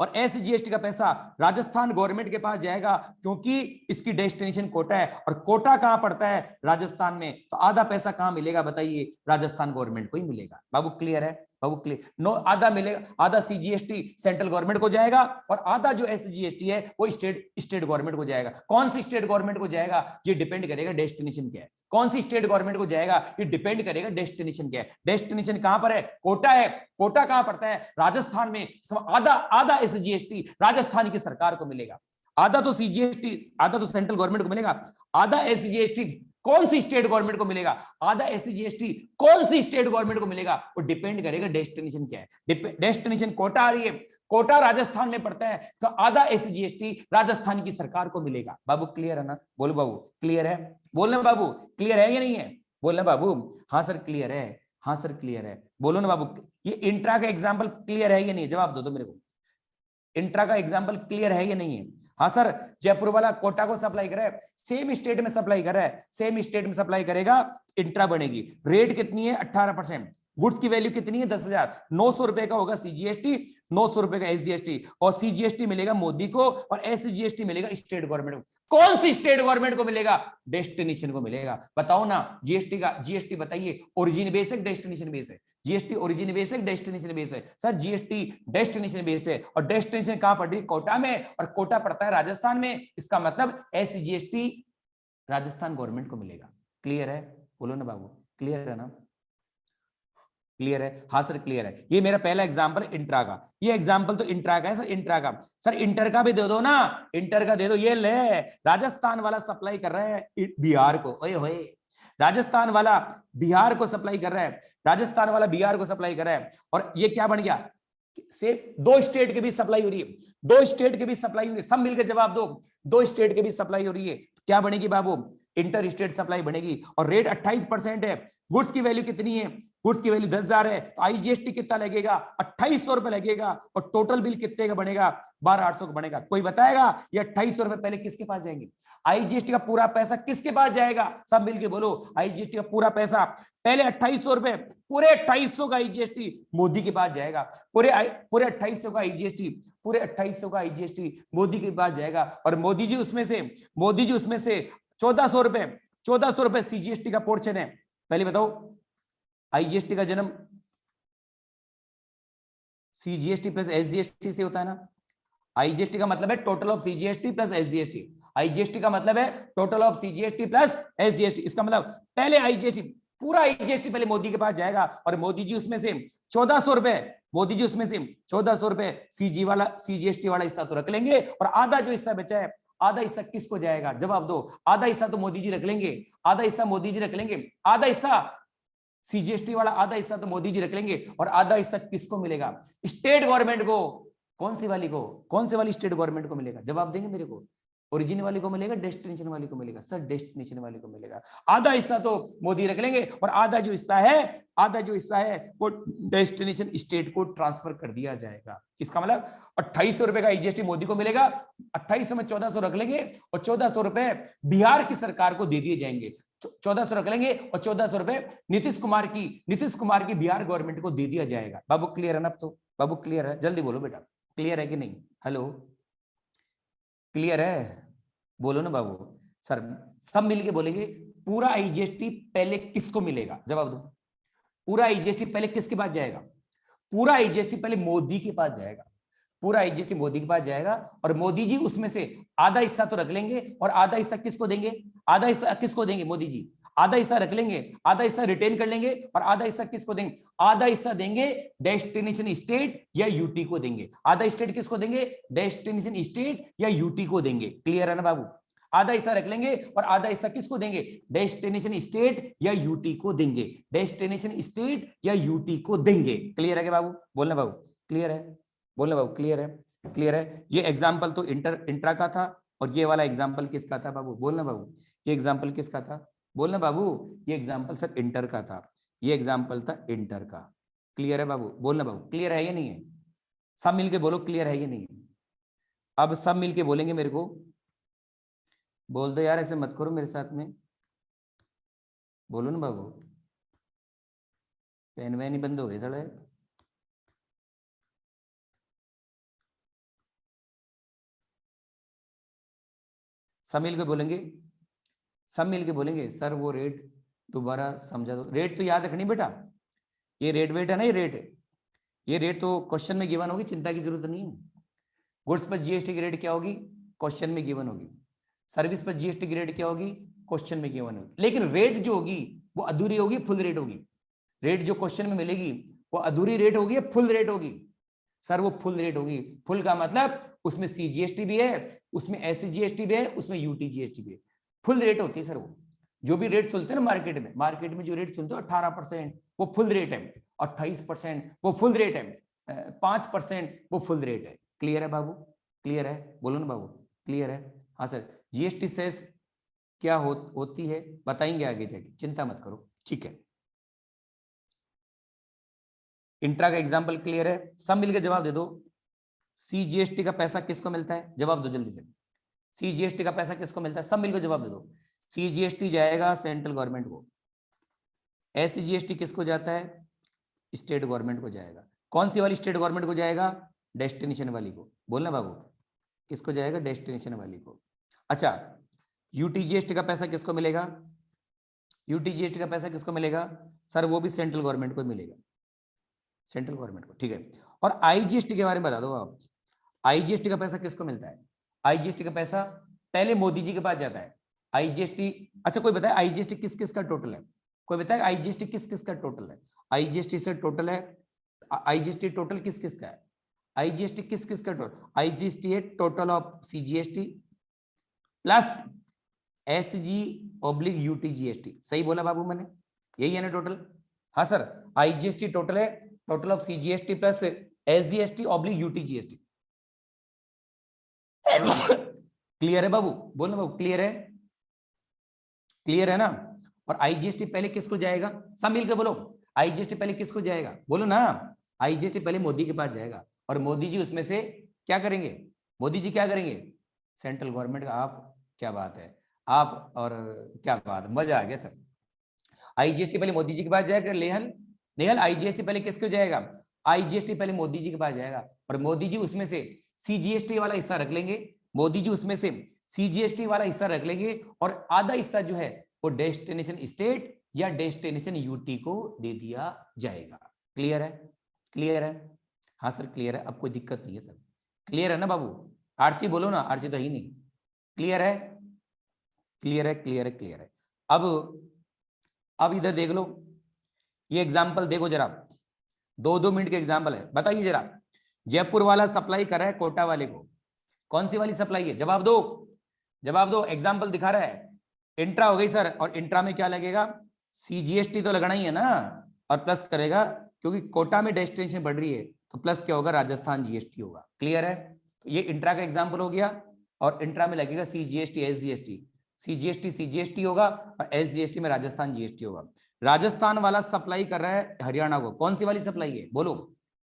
और एसजीएसटी का पैसा राजस्थान गवर्नमेंट के पास जाएगा, क्योंकि इसकी डेस्टिनेशन कोटा है और कोटा कहां पड़ता है? राजस्थान में। तो आधा पैसा कहां मिलेगा बताइए? राजस्थान गवर्नमेंट को ही मिलेगा। बाबू क्लियर है? बाबू क्लियर? नो आधा मिलेगा, आधा सीजीएसटी सेंट्रल गवर्नमेंट को जाएगा और आधा जो एसजीएसटी है वो स्टेट गवर्नमेंट को जाएगा। कौन सी स्टेट गवर्नमेंट को जाएगा ये डिपेंड करेगा डेस्टिनेशन क्या है। कौन सी स्टेट गवर्नमेंट को जाएगा ये डिपेंड करेगा डेस्टिनेशन क्या है। डेस्टिनेशन कहां पर है? कोटा है। कोटा कहां पड़ता है? राजस्थान में। आधा आधा एसजीएसटी राजस्थान की सरकार को मिलेगा, आधा तो सीजीएसटी, आधा तो सेंट्रल गवर्नमेंट को मिलेगा, आधा एसजीएसटी कौन सी स्टेट गवर्नमेंट को मिलेगा, आधा एसजीएसटी कौन सी स्टेट गवर्नमेंट को मिलेगा, वो डिपेंड करेगा डेस्टिनेशन क्या है। डेस्टिनेशन कोटा आ रही है, कोटा राजस्थान में पड़ता है तो आधा एसजीएसटी राजस्थान की सरकार को मिलेगा। बाबू क्लियर है ना? बोलो बाबू क्लियर है? बोलना बाबू क्लियर है या नहीं है? बोलना बाबू हाँ सर क्लियर है, हाँ सर क्लियर है। बोलो ना बाबू ये इंट्रा का एग्जाम्पल क्लियर है या नहीं? जवाब दो तो मेरे को, इंट्रा का एग्जाम्पल क्लियर है या नहीं है? हाँ सर जयपुर वाला कोटा को सप्लाई कर रहा है, सेम स्टेट में सप्लाई कर रहा है, सेम स्टेट में सप्लाई करेगा, इंट्रा बनेगी। रेट कितनी है? 18%। गुड्स की वैल्यू कितनी है? 10,000। 900 रुपए का होगा सीजीएसटी, 900 रुपए का एसजीएसटी और सीजीएसटी मिलेगा मोदी को और एसजीएसटी मिलेगा स्टेट गवर्नमेंट को। कौन सी स्टेट गवर्नमेंट को मिलेगा? डेस्टिनेशन को मिलेगा। बताओ ना जीएसटी का, जीएसटी बताइए ओरिजिन बेस है डेस्टिनेशन बेस है? जीएसटी ओरिजिन बेस है डेस्टिनेशन बेस है? सर जीएसटी डेस्टिनेशन बेस है और डेस्टिनेशन कहां पड़ रही? कोटा में और कोटा पड़ता है राजस्थान में। इसका मतलब एसजीएसटी राजस्थान गवर्नमेंट को मिलेगा। क्लियर है? बोलो ना बाबू क्लियर है ना? क्लियर है? हाँ सर क्लियर है। ये मेरा पहला एग्जांपल इंट्रा का, ये एग्जांपल तो इंट्रा का है सर। इंट्रा का सर इंटर का भी दे दो ना, इंटर का दे दो। ये ले राजस्थान वाला सप्लाई कर रहा है बिहार को, ओए होए राजस्थान वाला बिहार को सप्लाई कर रहा है, राजस्थान वाला बिहार को सप्लाई कर रहा है और ये क्या बन गया? से दो स्टेट के बीच सप्लाई हो रही है, दो स्टेट के बीच सप्लाई हो रही है। सब मिलकर जवाब दो, दो स्टेट के बीच सप्लाई हो रही है। क्या बनेगी बाबू? इंटर स्टेट सप्लाई बढ़ेगी और रेट 28% है। गुड्स की वैल्यू कितनी है? गुड्स की वैल्यू 10,000 है, तो आईजीएसटी कितना लगेगा? 2800 रुपए लगेगा और टोटल बिल कितने का बनेगा? 12,800 का बनेगा। कोई बताएगा ये 2800 रुपए पहले किसके पास जाएंगे? आईजीएसटी का पूरा पैसा किसके पास जाएगा? सब मिलके बोलो, आईजीएसटी का पूरा पैसा पहले 2800 रुपए, पूरे 2800 का आईजीएसटी मोदी के पास जाएगा। पूरे 2800 का आईजीएसटी, पूरे 2800 का आईजीएसटी मोदी के पास जाएगा और मोदी जी उसमें से 1400 रुपए सीजीएसटी का पोर्शन है। पहले बताओ, आईजीएसटी का जन्म सीजीएसटी प्लस एसजीएसटी से होता है ना। आईजीएसटी का मतलब है total of CGST plus SGST. IGST का मतलब है total of CGST plus SGST. इसका मतलब पहले आईजीएसटी, पूरा आईजीएसटी पहले मोदी के पास जाएगा और मोदी जी उसमें से 1400 रुपए, मोदी जी उसमें से 1400 रुपए सीजीएसटी वाला हिस्सा तो रख लेंगे और आधा जो हिस्सा बचा है, आधा हिस्सा किसको जाएगा? जवाब दो। आधा हिस्सा तो मोदी जी रख लेंगे, आधा हिस्सा मोदी जी रख लेंगे, आधा हिस्सा सीजीएसटी वाला, आधा हिस्सा तो मोदी जी रख लेंगे और आधा हिस्सा किसको मिलेगा? स्टेट गवर्नमेंट को। कौन सी वाली को? कौन सी वाली स्टेट गवर्नमेंट को मिलेगा? जवाब देंगे मेरे को। ओरिजिन वाली को मिलेगा, डेस्टिनेशन वाली को मिलेगा? सर डेस्टिनेशन वाली को मिलेगा। आधा हिस्सा तो मोदी रख लेंगे और आधा जो हिस्सा है वो डेस्टिनेशन स्टेट को ट्रांसफर कर दिया जाएगा। इसका मतलब 2800 रुपए का आईजीएसटी मोदी को मिलेगा, 2800 में 1400 रख लेंगे और 1400 रुपए बिहार की सरकार को दे दिए जाएंगे। 1400 रख लेंगे और 1400 रुपए नीतीश कुमार की बिहार गवर्नमेंट को दे दिया जाएगा। बाबू क्लियर है ना? अब तो बाबू क्लियर है? जल्दी बोलो बेटा, क्लियर है कि नहीं? हेलो, क्लियर है? बोलो ना बाबू। सर सब मिलके बोलेंगे, पूरा आईजीएसटी पहले किसको मिलेगा? जवाब दो। पूरा आईजीएसटी पहले किसके पास जाएगा? पूरा आईजीएसटी पहले मोदी के पास जाएगा। पूरा आईजीएसटी मोदी के पास जाएगा और मोदी जी उसमें से आधा हिस्सा तो रख लेंगे और आधा हिस्सा किसको देंगे? आधा हिस्सा किसको देंगे? मोदी जी आधा हिस्सा रख लेंगे, आधा हिस्सा रिटेन कर लेंगे और आधा हिस्सा किसको देंगे? आधा हिस्सा देंगे डेस्टिनेशन स्टेट या यूटी को देंगे। आधा स्टेट किसको देंगे? डेस्टिनेशन स्टेट या यूटी को देंगे। क्लियर है ना बाबू? आधा हिस्सा रख लेंगे और आधा हिस्सा किसको देंगे? डेस्टिनेशन स्टेट या यूटी को देंगे। डेस्टिनेशन स्टेट या यूटी को देंगे। क्लियर है क्या बाबू? बोलना बाबू, क्लियर है? बोलना बाबू, क्लियर है? क्लियर है? ये एग्जाम्पल तो इंट्रा का था और ये वाला एग्जाम्पल किसका था बाबू? बोलना बाबू, ये एग्जाम्पल किसका था? बोलना बाबू, ये एग्जाम्पल सर इंटर का था, ये एग्जाम्पल था इंटर का। क्लियर है बाबू? बोलना बाबू, क्लियर है या नहीं है? सब मिलके बोलो क्लियर है या नहीं है? अब सब मिलके बोलेंगे मेरे को, बोल दो यार, ऐसे मत करो मेरे साथ में, बोलो ना बाबू। पेन वैन ही बंद हो गए सड़े। सब मिलके बोलेंगे, सब मिलके बोलेंगे सर वो रेट दोबारा समझा दो। रेट तो याद रखनी बेटा, ये रेट वेट है ना, ये रेट तो क्वेश्चन में गिवन होगी, चिंता की जरूरत नहीं है। गुड्स पर जीएसटी की रेट क्या होगी? क्वेश्चन में गिवन होगी। सर्विस पर जीएसटी की रेट क्या होगी? क्वेश्चन में गिवन होगी। लेकिन रेट जो होगी वो अधूरी होगी, फुल रेट होगी। रेट जो क्वेश्चन में मिलेगी वो अधूरी रेट होगी, फुल रेट होगी? सर वो फुल रेट होगी। फुल का मतलब उसमें सीजीएसटी भी है, उसमें एसजीएसटी भी है, उसमें यूटीजीएसटी भी है। फुल रेट होती है सर। वो जो भी रेट चलते हैं ना मार्केट में जो रेट चलते हैं 18% वो फुल रेट है, 28% वो फुल रेट है, 5% वो फुल रेट है। क्लियर है बाबू? क्लियर है? बोलो ना बाबू, क्लियर है? हाँ सर, जीएसटी सेस क्या होती है बताएंगे आगे जाके, चिंता मत करो, ठीक है। इंट्रा का एग्जांपल क्लियर है? सब मिलकर जवाब दे दो। सीजीएसटी का पैसा किसको मिलता है? जवाब दो जल्दी से। सीजीएसटी का पैसा किसको मिलता है? सब मिलकर जवाब दे दो। सीजीएसटी जाएगा सेंट्रल गवर्नमेंट को, एसजीएसटी किसको जाता है? स्टेट गवर्नमेंट को जाएगा। कौन सी वाली स्टेट गवर्नमेंट को जाएगा? डेस्टिनेशन वाली को। बोलना बाबू, किसको जाएगा? डेस्टिनेशन वाली को। अच्छा, यूटीजीएसटी का पैसा किसको मिलेगा? यूटीजीएसटी का पैसा किसको मिलेगा? सर वो भी सेंट्रल गवर्नमेंट को मिलेगा, सेंट्रल गवर्नमेंट को, ठीक है। और आईजीएसटी के बारे में बता दो आप, आईजीएसटी का पैसा किसको मिलता है? आईजीएसटी का पैसा पहले मोदी जी के पास जाता है। आईजीएसटी, अच्छा कोई बताए आईजीएसटी किस किस का टोटल है? कोई बताए आईजीएसटी किस किस का टोटल है? आईजीएसटी से टोटल है, आईजीएसटी टोटल किस किस का है? आईजीएसटी किस किस का टोटल? आईजीएसटी है total of CGST plus SG oblique UTGST. सही बोला बाबू मैंने? यही है ना टोटल? हाँ सर, आईजीएसटी टोटल है total of CGST plus SGST oblique UTGST. Clear है बाबू? बोलना बाबू, क्लियर है? क्लियर है ना। और आईजीएसटी पहले किसको जाएगा, सब मिलकर बोलो, आईजीएसटी पहले किसको जाएगा, बोलो ना, आईजीएसटी पहले मोदी के पास जाएगा और मोदी जी उसमें से क्या करेंगे, मोदी जी क्या करेंगे, सेंट्रल गवर्नमेंट का। आप क्या बात है, आप और क्या बात, मजा आ गया सर। आईजीएसटी पहले मोदी जी के पास जाएगा, नेहल नेहल आईजीएसटी पहले किसको जाएगा, आईजीएसटी पहले मोदी जी के पास जाएगा और मोदी जी उसमें से सीजीएसटी वाला हिस्सा रख लेंगे, मोदी जी उसमें से सीजीएसटी वाला हिस्सा रख लेंगे और आधा हिस्सा जो है वो डेस्टिनेशन स्टेट या डेस्टिनेशन यूटी को दे दिया जाएगा। क्लियर है, क्लियर है, हाँ सर क्लियर है, अब कोई दिक्कत नहीं है सर, क्लियर है ना बाबू, आरची बोलो ना, आरची तो ही नहीं, क्लियर है, क्लियर है, क्लियर है, क्लियर है। अब इधर देख लो, ये एग्जाम्पल देखो जरा, 2-2 मिनट के एग्जाम्पल है, बताइए जरा, जयपुर वाला सप्लाई कर रहा है कोटा वाले को, कौन सी वाली सप्लाई है, जवाब दो, जवाब दो, एग्जाम्पल दिखा रहा है, इंट्रा हो गई सर, और इंट्रा में क्या लगेगा, सीजीएसटी तो लगना ही है ना, और प्लस करेगा क्योंकि कोटा में डेस्टिनेशन बढ़ रही है तो प्लस क्या होगा, राजस्थान जीएसटी होगा। क्लियर है, तो ये इंट्रा का एग्जाम्पल हो गया और इंट्रा में लगेगा सीजीएसटी एसजीएसटी, सीजीएसटी सीजीएसटी होगा और एसजीएसटी में राजस्थान जीएसटी होगा। राजस्थान वाला सप्लाई कर रहा है हरियाणा को, कौन सी वाली सप्लाई है, बोलो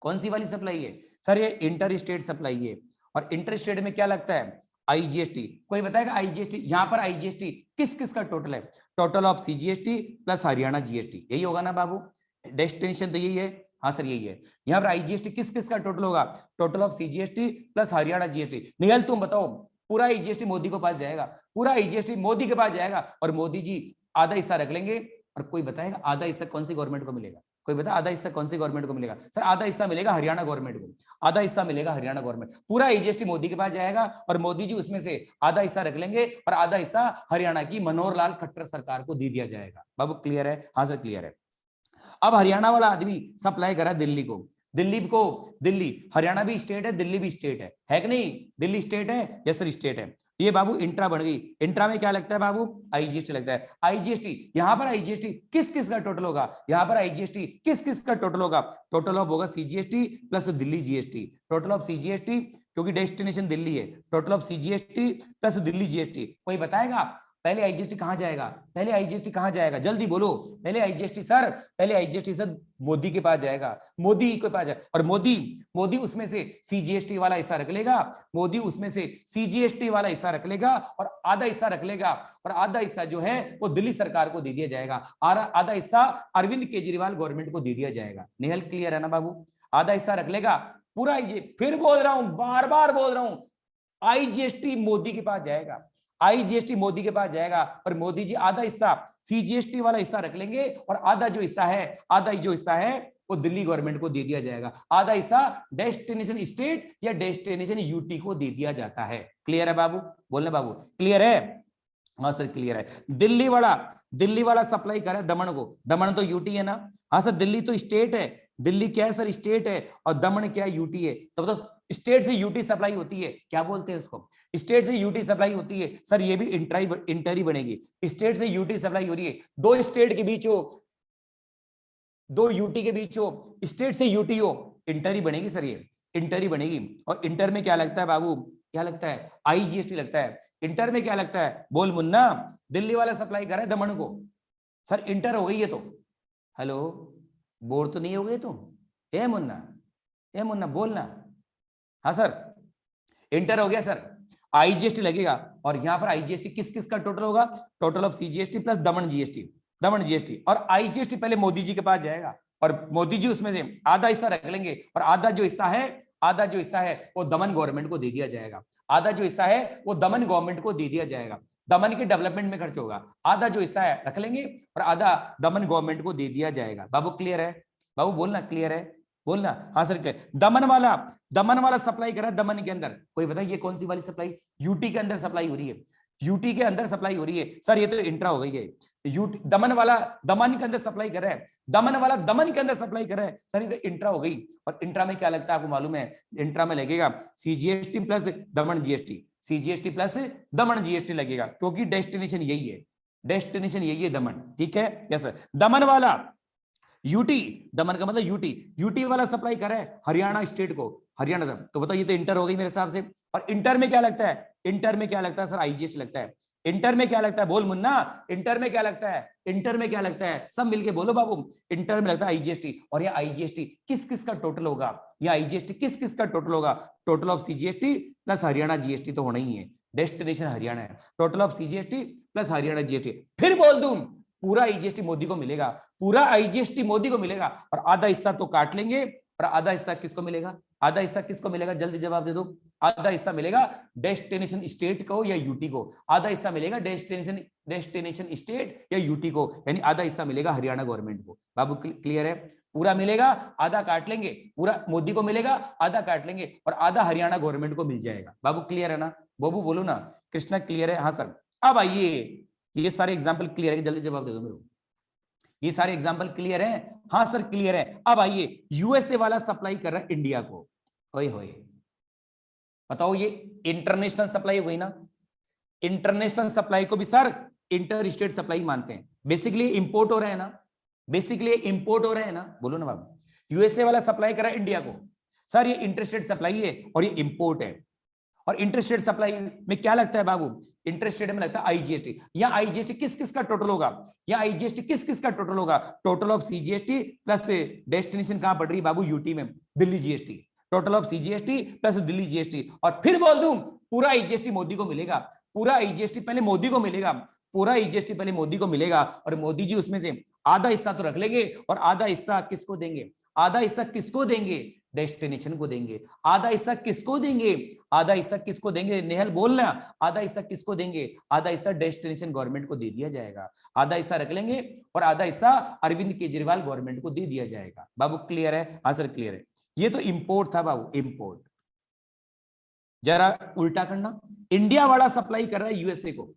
कौन सी वाली सप्लाई है, सर ये इंटर स्टेट सप्लाई है और इंटर स्टेट में क्या लगता है, आईजीएसटी, कोई बताएगा आईजीएसटी, यहां पर आईजीएसटी किस किस का टोटल है, total of CGST plus Haryana GST, यही होगा ना बाबू, डेस्टिनेशन तो यही है, हाँ सर यही है, यहाँ पर आईजीएसटी किस किस का टोटल होगा, total of CGST plus Haryana GST. Nihal तुम बताओ, पूरा आईजीएसटी मोदी के पास जाएगा, पूरा आईजीएसटी मोदी के पास जाएगा और मोदी जी आधा हिस्सा रख लेंगे, और कोई बताएगा आधा हिस्सा कौन सी गवर्नमेंट को मिलेगा, कोई बता आधा हिस्सा कौन सी गवर्नमेंट को मिलेगा, सर आधा हिस्सा मिलेगा हरियाणा गवर्नमेंट को, आधा हिस्सा मिलेगा हरियाणा गवर्नमेंट, पूरा आईजीएसटी मोदी के पास जाएगा और मोदी जी उसमें से आधा हिस्सा रख लेंगे और आधा हिस्सा हरियाणा की मनोहर लाल खट्टर सरकार को दे दिया जाएगा। बाबू क्लियर है, हाँ सर क्लियर है। अब हरियाणा वाला आदमी सप्लाई करा दिल्ली को, दिल्ली हरियाणा भी स्टेट है, दिल्ली भी स्टेट है कि नहीं, दिल्ली स्टेट है, यस सर स्टेट है, ये बाबू इंट्रा बन गई, इंट्रा में क्या लगता है बाबू, आईजीएसटी लगता है, आईजीएसटी यहां पर आईजीएसटी किस किस का टोटल होगा, यहां पर आईजीएसटी किस किस का टोटल होगा, टोटल ऑफ होगा CGST plus Delhi GST, total of CGST क्योंकि डेस्टिनेशन दिल्ली है, total of CGST plus Delhi GST. कोई बताएगा पहले आईजीएसटी कहां जाएगा, पहले आईजीएसटी कहां जाएगा, जल्दी बोलो, पहले आईजीएसटी सर, पहले आईजीएसटी सर मोदी के पास जाएगा, मोदी के पास जाएगा और मोदी उसमें से सीजीएसटी वाला हिस्सा रख लेगा, मोदी उसमें से सीजीएसटी वाला हिस्सा रख लेगा और आधा हिस्सा रख लेगा और आधा हिस्सा जो है वो दिल्ली सरकार को दे दिया जाएगा, आधा हिस्सा अरविंद केजरीवाल गवर्नमेंट को दे दिया जाएगा। निहल क्लियर है ना बाबू, आधा हिस्सा रख लेगा पूरा आईजीएसटी, फिर बोल रहा हूं, बार बार बोल रहा हूं, आईजीएसटी मोदी के पास जाएगा, आईजीएसटी मोदी के पास जाएगा और मोदी जी आधा हिस्सा सीजीएसटी वाला हिस्सा रख लेंगे और आधा जो हिस्सा है वो दिल्ली गवर्नमेंट को दे दिया जाएगा, आधा हिस्सा डेस्टिनेशन स्टेट या डेस्टिनेशन यूटी को दे दिया जाता है। क्लियर है बाबू, बोलना बाबू क्लियर है, हाँ सर क्लियर है। दिल्ली वाला सप्लाई कर रहा है दमन को, दमन तो यूटी है ना, हाँ सर दिल्ली तो स्टेट है, दिल्ली क्या है सर स्टेट है और दमन क्या है यूटी है, तो स्टेट से यूटी सप्लाई होती है, क्या बोलते हैं उसको, स्टेट से यूटी सप्लाई होती है सर, ये भी इंटरी बनेगी, स्टेट से यूटी सप्लाई हो रही है, दो स्टेट के बीच हो, दो यूटी के बीच हो, स्टेट से यूटी हो, इंटरी बनेगी सर, ये इंटरी बनेगी। और इंटर में क्या लगता है बाबू, क्या लगता है, आईजीएसटी लगता है, इंटर में क्या लगता है, बोल मुन्ना, दिल्ली वाला सप्लाई कर रहा है दमन को, सर इंटर हो गई है तो, हेलो बोर तो नहीं हो गए तुम, ए मुन्ना बोलना, हाँ सर इंटर हो गया सर, आईजीएसटी लगेगा और यहां पर आईजीएसटी किस किस का टोटल होगा, total of CGST plus Daman GST और आईजीएसटी पहले मोदी जी के पास जाएगा और मोदी जी उसमें से आधा हिस्सा रख लेंगे और आधा जो हिस्सा है वो दमन गवर्नमेंट को दे दिया जाएगा, आधा जो हिस्सा है वो दमन गवर्नमेंट को दे दिया जाएगा, दमन के डेवलपमेंट में खर्च होगा, आधा जो हिस्सा है रख लेंगे और आधा दमन गवर्नमेंट को दे दिया जाएगा। बाबू क्लियर है, बाबू बोलना क्लियर है, बोलना हाँ सर क्लियर। दमन वाला सप्लाई कर रहा है दमन के अंदर, कोई बताइए कौन सी वाली सप्लाई, यूटी के अंदर सप्लाई हो रही है, यूटी के अंदर सप्लाई हो रही है सर, ये तो इंट्रा हो गई है, यूटी दमन वाला दमन के अंदर सप्लाई कर रहा है, दमन वाला दमन के अंदर सप्लाई कर रहा है सर, ये तो इंट्रा हो गई। और इंट्रा में क्या लगता है आपको मालूम है, इंट्रा में लगेगा सीजीएसटी प्लस दमन जीएसटी, सीजीएसटी प्लस दमन जीएसटी लगेगा क्योंकि डेस्टिनेशन यही है दमन, ठीक है यस। दमन वाला यूटी, दमन का मतलब यूटी वाला सप्लाई कर रहा है हरियाणा स्टेट को, हरियाणा, तो बताओ ये तो इंटर हो गई मेरे हिसाब से। और इंटर में क्या लगता है, सर आईजीएसटी लगता है, इंटर में क्या लगता है, बोल मुन्ना, इंटर में क्या लगता है, इंटर में क्या लगता है, सब मिलके बोलो बाबू, इंटर में लगता है आईजीएसटी। और ये आईजीएसटी किस किस का टोटल होगा, ये आईजीएसटी किस किस का टोटल होगा, total of CGST plus Haryana GST तो होना ही है, डेस्टिनेशन हरियाणा है, total of CGST plus Haryana GST. फिर बोल दूं पूरा आईजीएसटी मोदी को मिलेगा, पूरा आईजीएसटी मोदी को मिलेगा, और आधा हिस्सा तो काट लेंगे, और आधा हिस्सा किसको मिलेगा, आधा हिस्सा किसको मिलेगा, जल्दी जवाब दे दो। आधा हिस्सा मिलेगा डेस्टिनेशन स्टेट को या यूटी को, आधा हिस्सा मिलेगा डेस्टिनेशन स्टेट या यूटी को, यानी आधा हिस्सा मिलेगा हरियाणा गवर्नमेंट को। बाबू क्लियर है, पूरा मिलेगा, आधा काट लेंगे, पूरा मोदी को मिलेगा, आधा काट लेंगे, और आधा हरियाणा गवर्नमेंट को मिल जाएगा। बाबू क्लियर है ना, बाबू बोलो ना, कृष्णा क्लियर है, हाँ सर। अब आइए, ये सारे एग्जाम्पल क्लियर है, जल्दी जवाब दे दो मेरे को, ये सारे एग्जाम्पल क्लियर है, हाँ सर क्लियर है। अब आइए, यूएसए वाला सप्लाई कर रहा है इंडिया को, ओए होए बताओ, ये इंटरनेशनल सप्लाई हो गई ना, इंटरनेशनल सप्लाई को भी सर इंटर स्टेट सप्लाई मानते हैं, बेसिकली इंपोर्ट हो रहा है ना, बेसिकली इंपोर्ट हो रहा है ना, बोलो ना बाबू। यूएसए वाला सप्लाई कर रहा है इंडिया को, सर ये इंटरस्टेट सप्लाई है और ये इंपोर्ट है, और इंटरस्टेट सप्लाई में क्या लगता है बाबू, इंटरस्टेट में लगता है आईजीएसटी। या आईजीएसटी किस किस का टोटल होगा, या आईजीएसटी किस किस का टोटल होगा, total of CGST plus destination कहां पड़ रही है बाबू, यूटी में, Delhi GST, total of CGST plus Delhi GST. और फिर बोल दूं पूरा आईजीएसटी मोदी को मिलेगा, पूरा आईजीएसटी पहले मोदी को मिलेगा, पूरा आईजीएसटी पहले मोदी को मिलेगा, और मोदी जी उसमें से आधा हिस्सा तो रख लेंगे, और आधा हिस्सा किसको देंगे, आधा हिस्सा किसको देंगे, डेस्टिनेशन को देंगे। आधा हिस्सा किसको देंगे, आधा हिस्सा किसको देंगे, नेहल बोलना, आधा हिस्सा किसको देंगे, आधा हिस्सा डेस्टिनेशन गवर्नमेंट को दे दिया जाएगा, आधा हिस्सा रख लेंगे, और आधा हिस्सा अरविंद केजरीवाल गवर्नमेंट को दे दिया जाएगा। बाबू क्लियर है, हाँ सर क्लियर है। ये तो इंपोर्ट था बाबू, इंपोर्ट। जरा उल्टा करना, इंडिया वाला सप्लाई कर रहा है यूएसए को,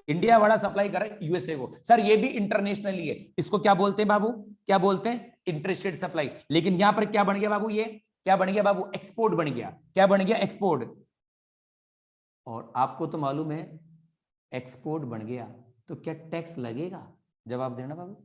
इंडिया वाला सप्लाई कर रहा है यूएसए को, सर ये भी इंटरनेशनली है, इसको क्या बोलते हैं बाबू, क्या बोलते हैं, इंटरस्टेट सप्लाई। लेकिन यहां पर क्या बन गया बाबू, ये क्या बन गया बाबू, एक्सपोर्ट बन गया, क्या बन गया, एक्सपोर्ट। और आपको तो मालूम है एक्सपोर्ट बन गया तो क्या टैक्स लगेगा, जवाब देना बाबू।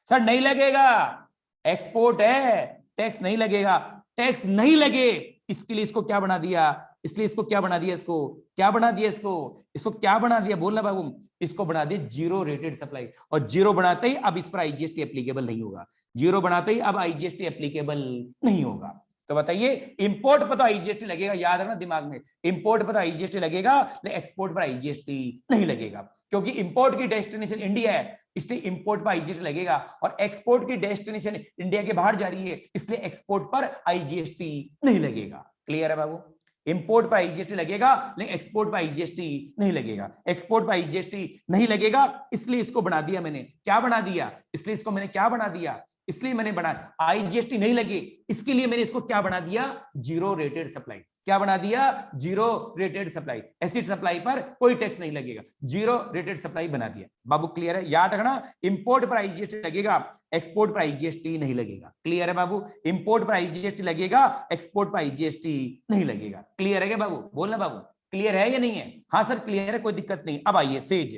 सर नहीं लगेगा, एक्सपोर्ट है, टैक्स नहीं लगेगा, टैक्स नहीं लगे इसके लिए इसको क्या बना दिया, इसलिए इसको क्या बना दिया, इसको क्या बना दिया, इसको क्या बना दिया, बोलना बाबू, इसको बना दिया जीरो रेटेड सप्लाई। और जीरो बनाते ही अब इस पर आईजीएसटी एप्लीकेबल नहीं होगा, जीरो बनाते ही अब आईजीएसटी एप्लीकेबल नहीं होगा। तो बताइए, इंपोर्ट पर तो आईजीएसटी लगेगा, याद रखना दिमाग में, इंपोर्ट पर तो आईजीएसटी लगेगा, लेकिन एक्सपोर्ट पर आईजीएसटी नहीं लगेगा, क्योंकि इंपोर्ट की डेस्टिनेशन इंडिया है, इसलिए इंपोर्ट पर आईजीएसटी लगेगा, और एक्सपोर्ट की डेस्टिनेशन इंडिया के बाहर जा रही है, इसलिए एक्सपोर्ट पर आईजीएसटी नहीं लगेगा। क्लियर है बाबू, इंपोर्ट पर आईजीएसटी लगेगा लेकिन एक्सपोर्ट पर आईजीएसटी नहीं लगेगा, एक्सपोर्ट पर आईजीएसटी नहीं लगेगा, इसलिए इसको बना दिया मैंने, क्या बना दिया, इसलिए इसको मैंने क्या बना दिया, इसलिए मैंने बना, आईजीएसटी नहीं लगी इसके लिए मैंने इसको क्या बना दिया, जीरो रेटेड सप्लाई। क्या बना दिया, जीरो रेटेड सप्लाई, ऐसी सप्लाई पर कोई टैक्स नहीं लगेगा, जीरो रेटेड सप्लाई बना दिया। बाबू क्लियर है, याद रखना, इंपोर्ट पर आईजीएसटी लगेगा, एक्सपोर्ट पर आईजीएसटी नहीं लगेगा। क्लियर है बाबू, इंपोर्ट पर आईजीएसटी लगेगा, एक्सपोर्ट पर आईजीएसटी नहीं लगेगा। क्लियर है क्या बाबू, बोलना बाबू, क्लियर है या नहीं है, हाँ सर क्लियर है, कोई दिक्कत नहीं। अब आइए सेज,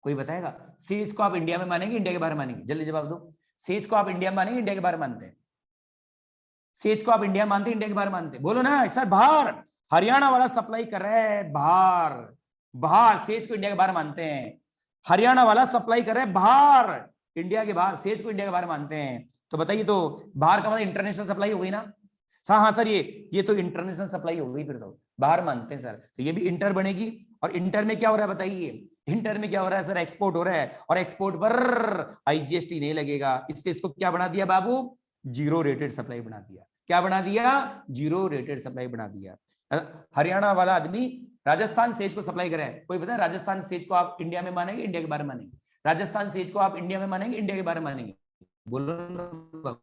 कोई बताएगा सेज को आप इंडिया में मानेंगे, इंडिया के बाहर मानेंगे, जल्दी जवाब दो। सेज को आप इंडिया में मानेंगे, इंडिया के बाहर मानते हैं, सेज को आप इंडिया मानते हैं, इंडिया के बाहर मानते हैं, बोलो ना सर। बाहर, हरियाणा वाला सप्लाई कर रहा है बाहर, बाहर सेज को इंडिया के बाहर मानते हैं, हरियाणा वाला सप्लाई कर रहा है बाहर, इंडिया के बाहर, सेज को इंडिया के बाहर मानते हैं। तो बताइए, तो बाहर का मतलब इंटरनेशनल सप्लाई हो गई ना, हाँ सर, ये तो इंटरनेशनल सप्लाई हो गई, फिर तो बाहर मानते हैं सर, तो ये भी इंटर बनेगी। और इंटर में क्या हो रहा है बताइए, इंटर में क्या हो रहा है सर, एक्सपोर्ट हो रहा है, और एक्सपोर्ट पर आईजीएसटी नहीं लगेगा, इसलिए इसको क्या बना दिया बाबू, जीरो रेटेड सप्लाई बना दिया। क्या बना दिया, जीरो रेटेड सप्लाई बना दिया। हरियाणा वाला आदमी राजस्थान सेज को सप्लाई करे, कोई पता है राजस्थान सेज को आप इंडिया में मानेंगे, इंडिया के बारे में मानेंगे, राजस्थान सेज को आप इंडिया में मानेंगे, इंडिया के बारे में मानेंगे, बोलो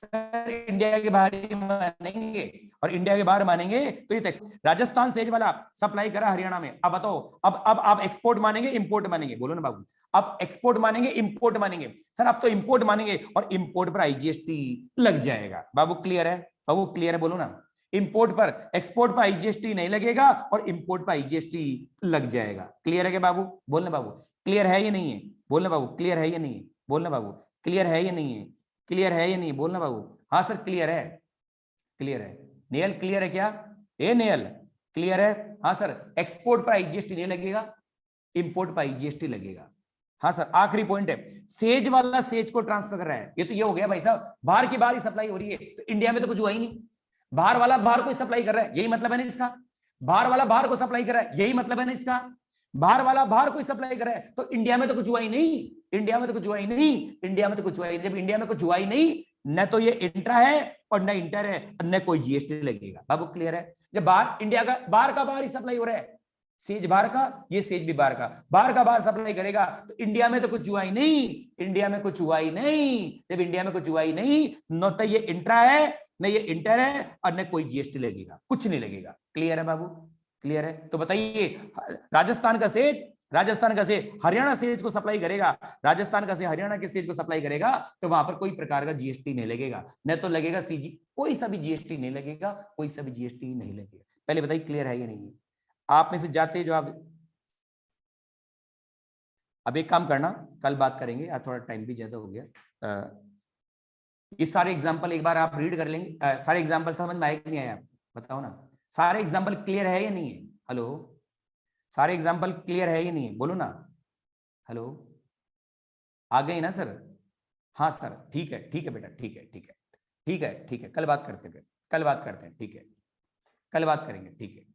इंडिया के बाहर मानेंगे, और इंडिया के बाहर मानेंगे तो ये राजस्थान सेज वाला सप्लाई करा हरियाणा में। अब बताओ, अब आप एक्सपोर्ट मानेंगे, इंपोर्ट मानेंगे, बोलो ना बाबू, अब एक्सपोर्ट मानेंगे, इंपोर्ट मानेंगे, सर अब तो इंपोर्ट मानेंगे, और इंपोर्ट पर आईजीएसटी लग जाएगा। बाबू क्लियर है, बाबू क्लियर है, बोलो ना, इंपोर्ट पर, एक्सपोर्ट पर आईजीएसटी नहीं लगेगा, और इंपोर्ट पर आईजीएसटी लग जाएगा। क्लियर है क्या बाबू, बोलना बाबू, क्लियर है या नहीं है, बोलना बाबू, क्लियर है या नहीं है, बोलना बाबू, क्लियर है या नहीं है, क्लियर है या नहीं, बोलना बाबू, हाँ सर क्लियर है, क्लियर है। नेयल क्लियर है क्या, ए नेयल, क्लियर है? हाँ सर, एक्सपोर्ट पर आईजीएसटी नहीं लगेगा, इंपोर्ट पर आईजीएसटी लगेगा। हाँ सर, आखिरी पॉइंट है, सेज वाला सेज को ट्रांसफर कर रहा है, ये तो ये हो गया भाई साहब, बाहर की बाहर ही सप्लाई हो रही है, तो इंडिया में तो कुछ हुआ ही नहीं, बाहर वाला बाहर को सप्लाई कर रहा है, यही मतलब है ना इसका, बाहर वाला बाहर को सप्लाई कर रहा है, यही मतलब है ना इसका, बाहर वाला बाहर को सप्लाई कर रहा है, तो इंडिया में तो कुछ हुआ ही नहीं, इंडिया में तो कुछ हुआ ही नहीं, इंडिया में तो कुछ हुआ ही नहीं, जब इंडिया में कुछ हुआ ही नहीं, न तो ये इंट्रा है और न इंटर है और न कोई जीएसटी लगेगा। बाबू क्लियर है? जब बाहर इंडिया का बाहर ही सप्लाई हो रहा है, सेज बाहर का, ये सेज भी बाहर का, बाहर का बाहर सप्लाई करेगा, तो इंडिया में तो कुछ हुआ ही नहीं, इंडिया में कुछ हुआ ही नहीं, जब इंडिया में कुछ हुआ ही नहीं, न तो ये इंट्रा है न ये इंटर है और न कोई जीएसटी लगेगा, कुछ नहीं लगेगा। क्लियर है बाबू? क्लियर है? तो बताइए, राजस्थान का सेज हरियाणा सेज को सप्लाई करेगा, राजस्थान का से हरियाणा के सेज को सप्लाई करेगा, तो वहां पर कोई प्रकार का जीएसटी नहीं लगेगा, न तो लगेगा सीजी, कोई सा भी जीएसटी नहीं लगेगा, कोई सा भी जीएसटी नहीं लगेगा। पहले बताइए क्लियर है या नहीं? आप में से जाते जो आप, अब एक काम करना, कल बात करेंगे, आज थोड़ा टाइम भी ज्यादा हो गया, ये सारे एग्जाम्पल एक बार आप रीड कर लेंगे, सारे एग्जाम्पल समझ में आए कि नहीं आए, आप बताओ ना, सारे एग्जाम्पल क्लियर है या नहीं है? हेलो, सारे एग्जाम्पल क्लियर है या नहीं है, बोलो ना, हेलो, आ गए ना सर? हाँ सर, ठीक है बेटा, ठीक है, ठीक है, ठीक है, ठीक है, कल बात करते हैं, कल बात करते हैं, ठीक है, कल बात करेंगे, ठीक है।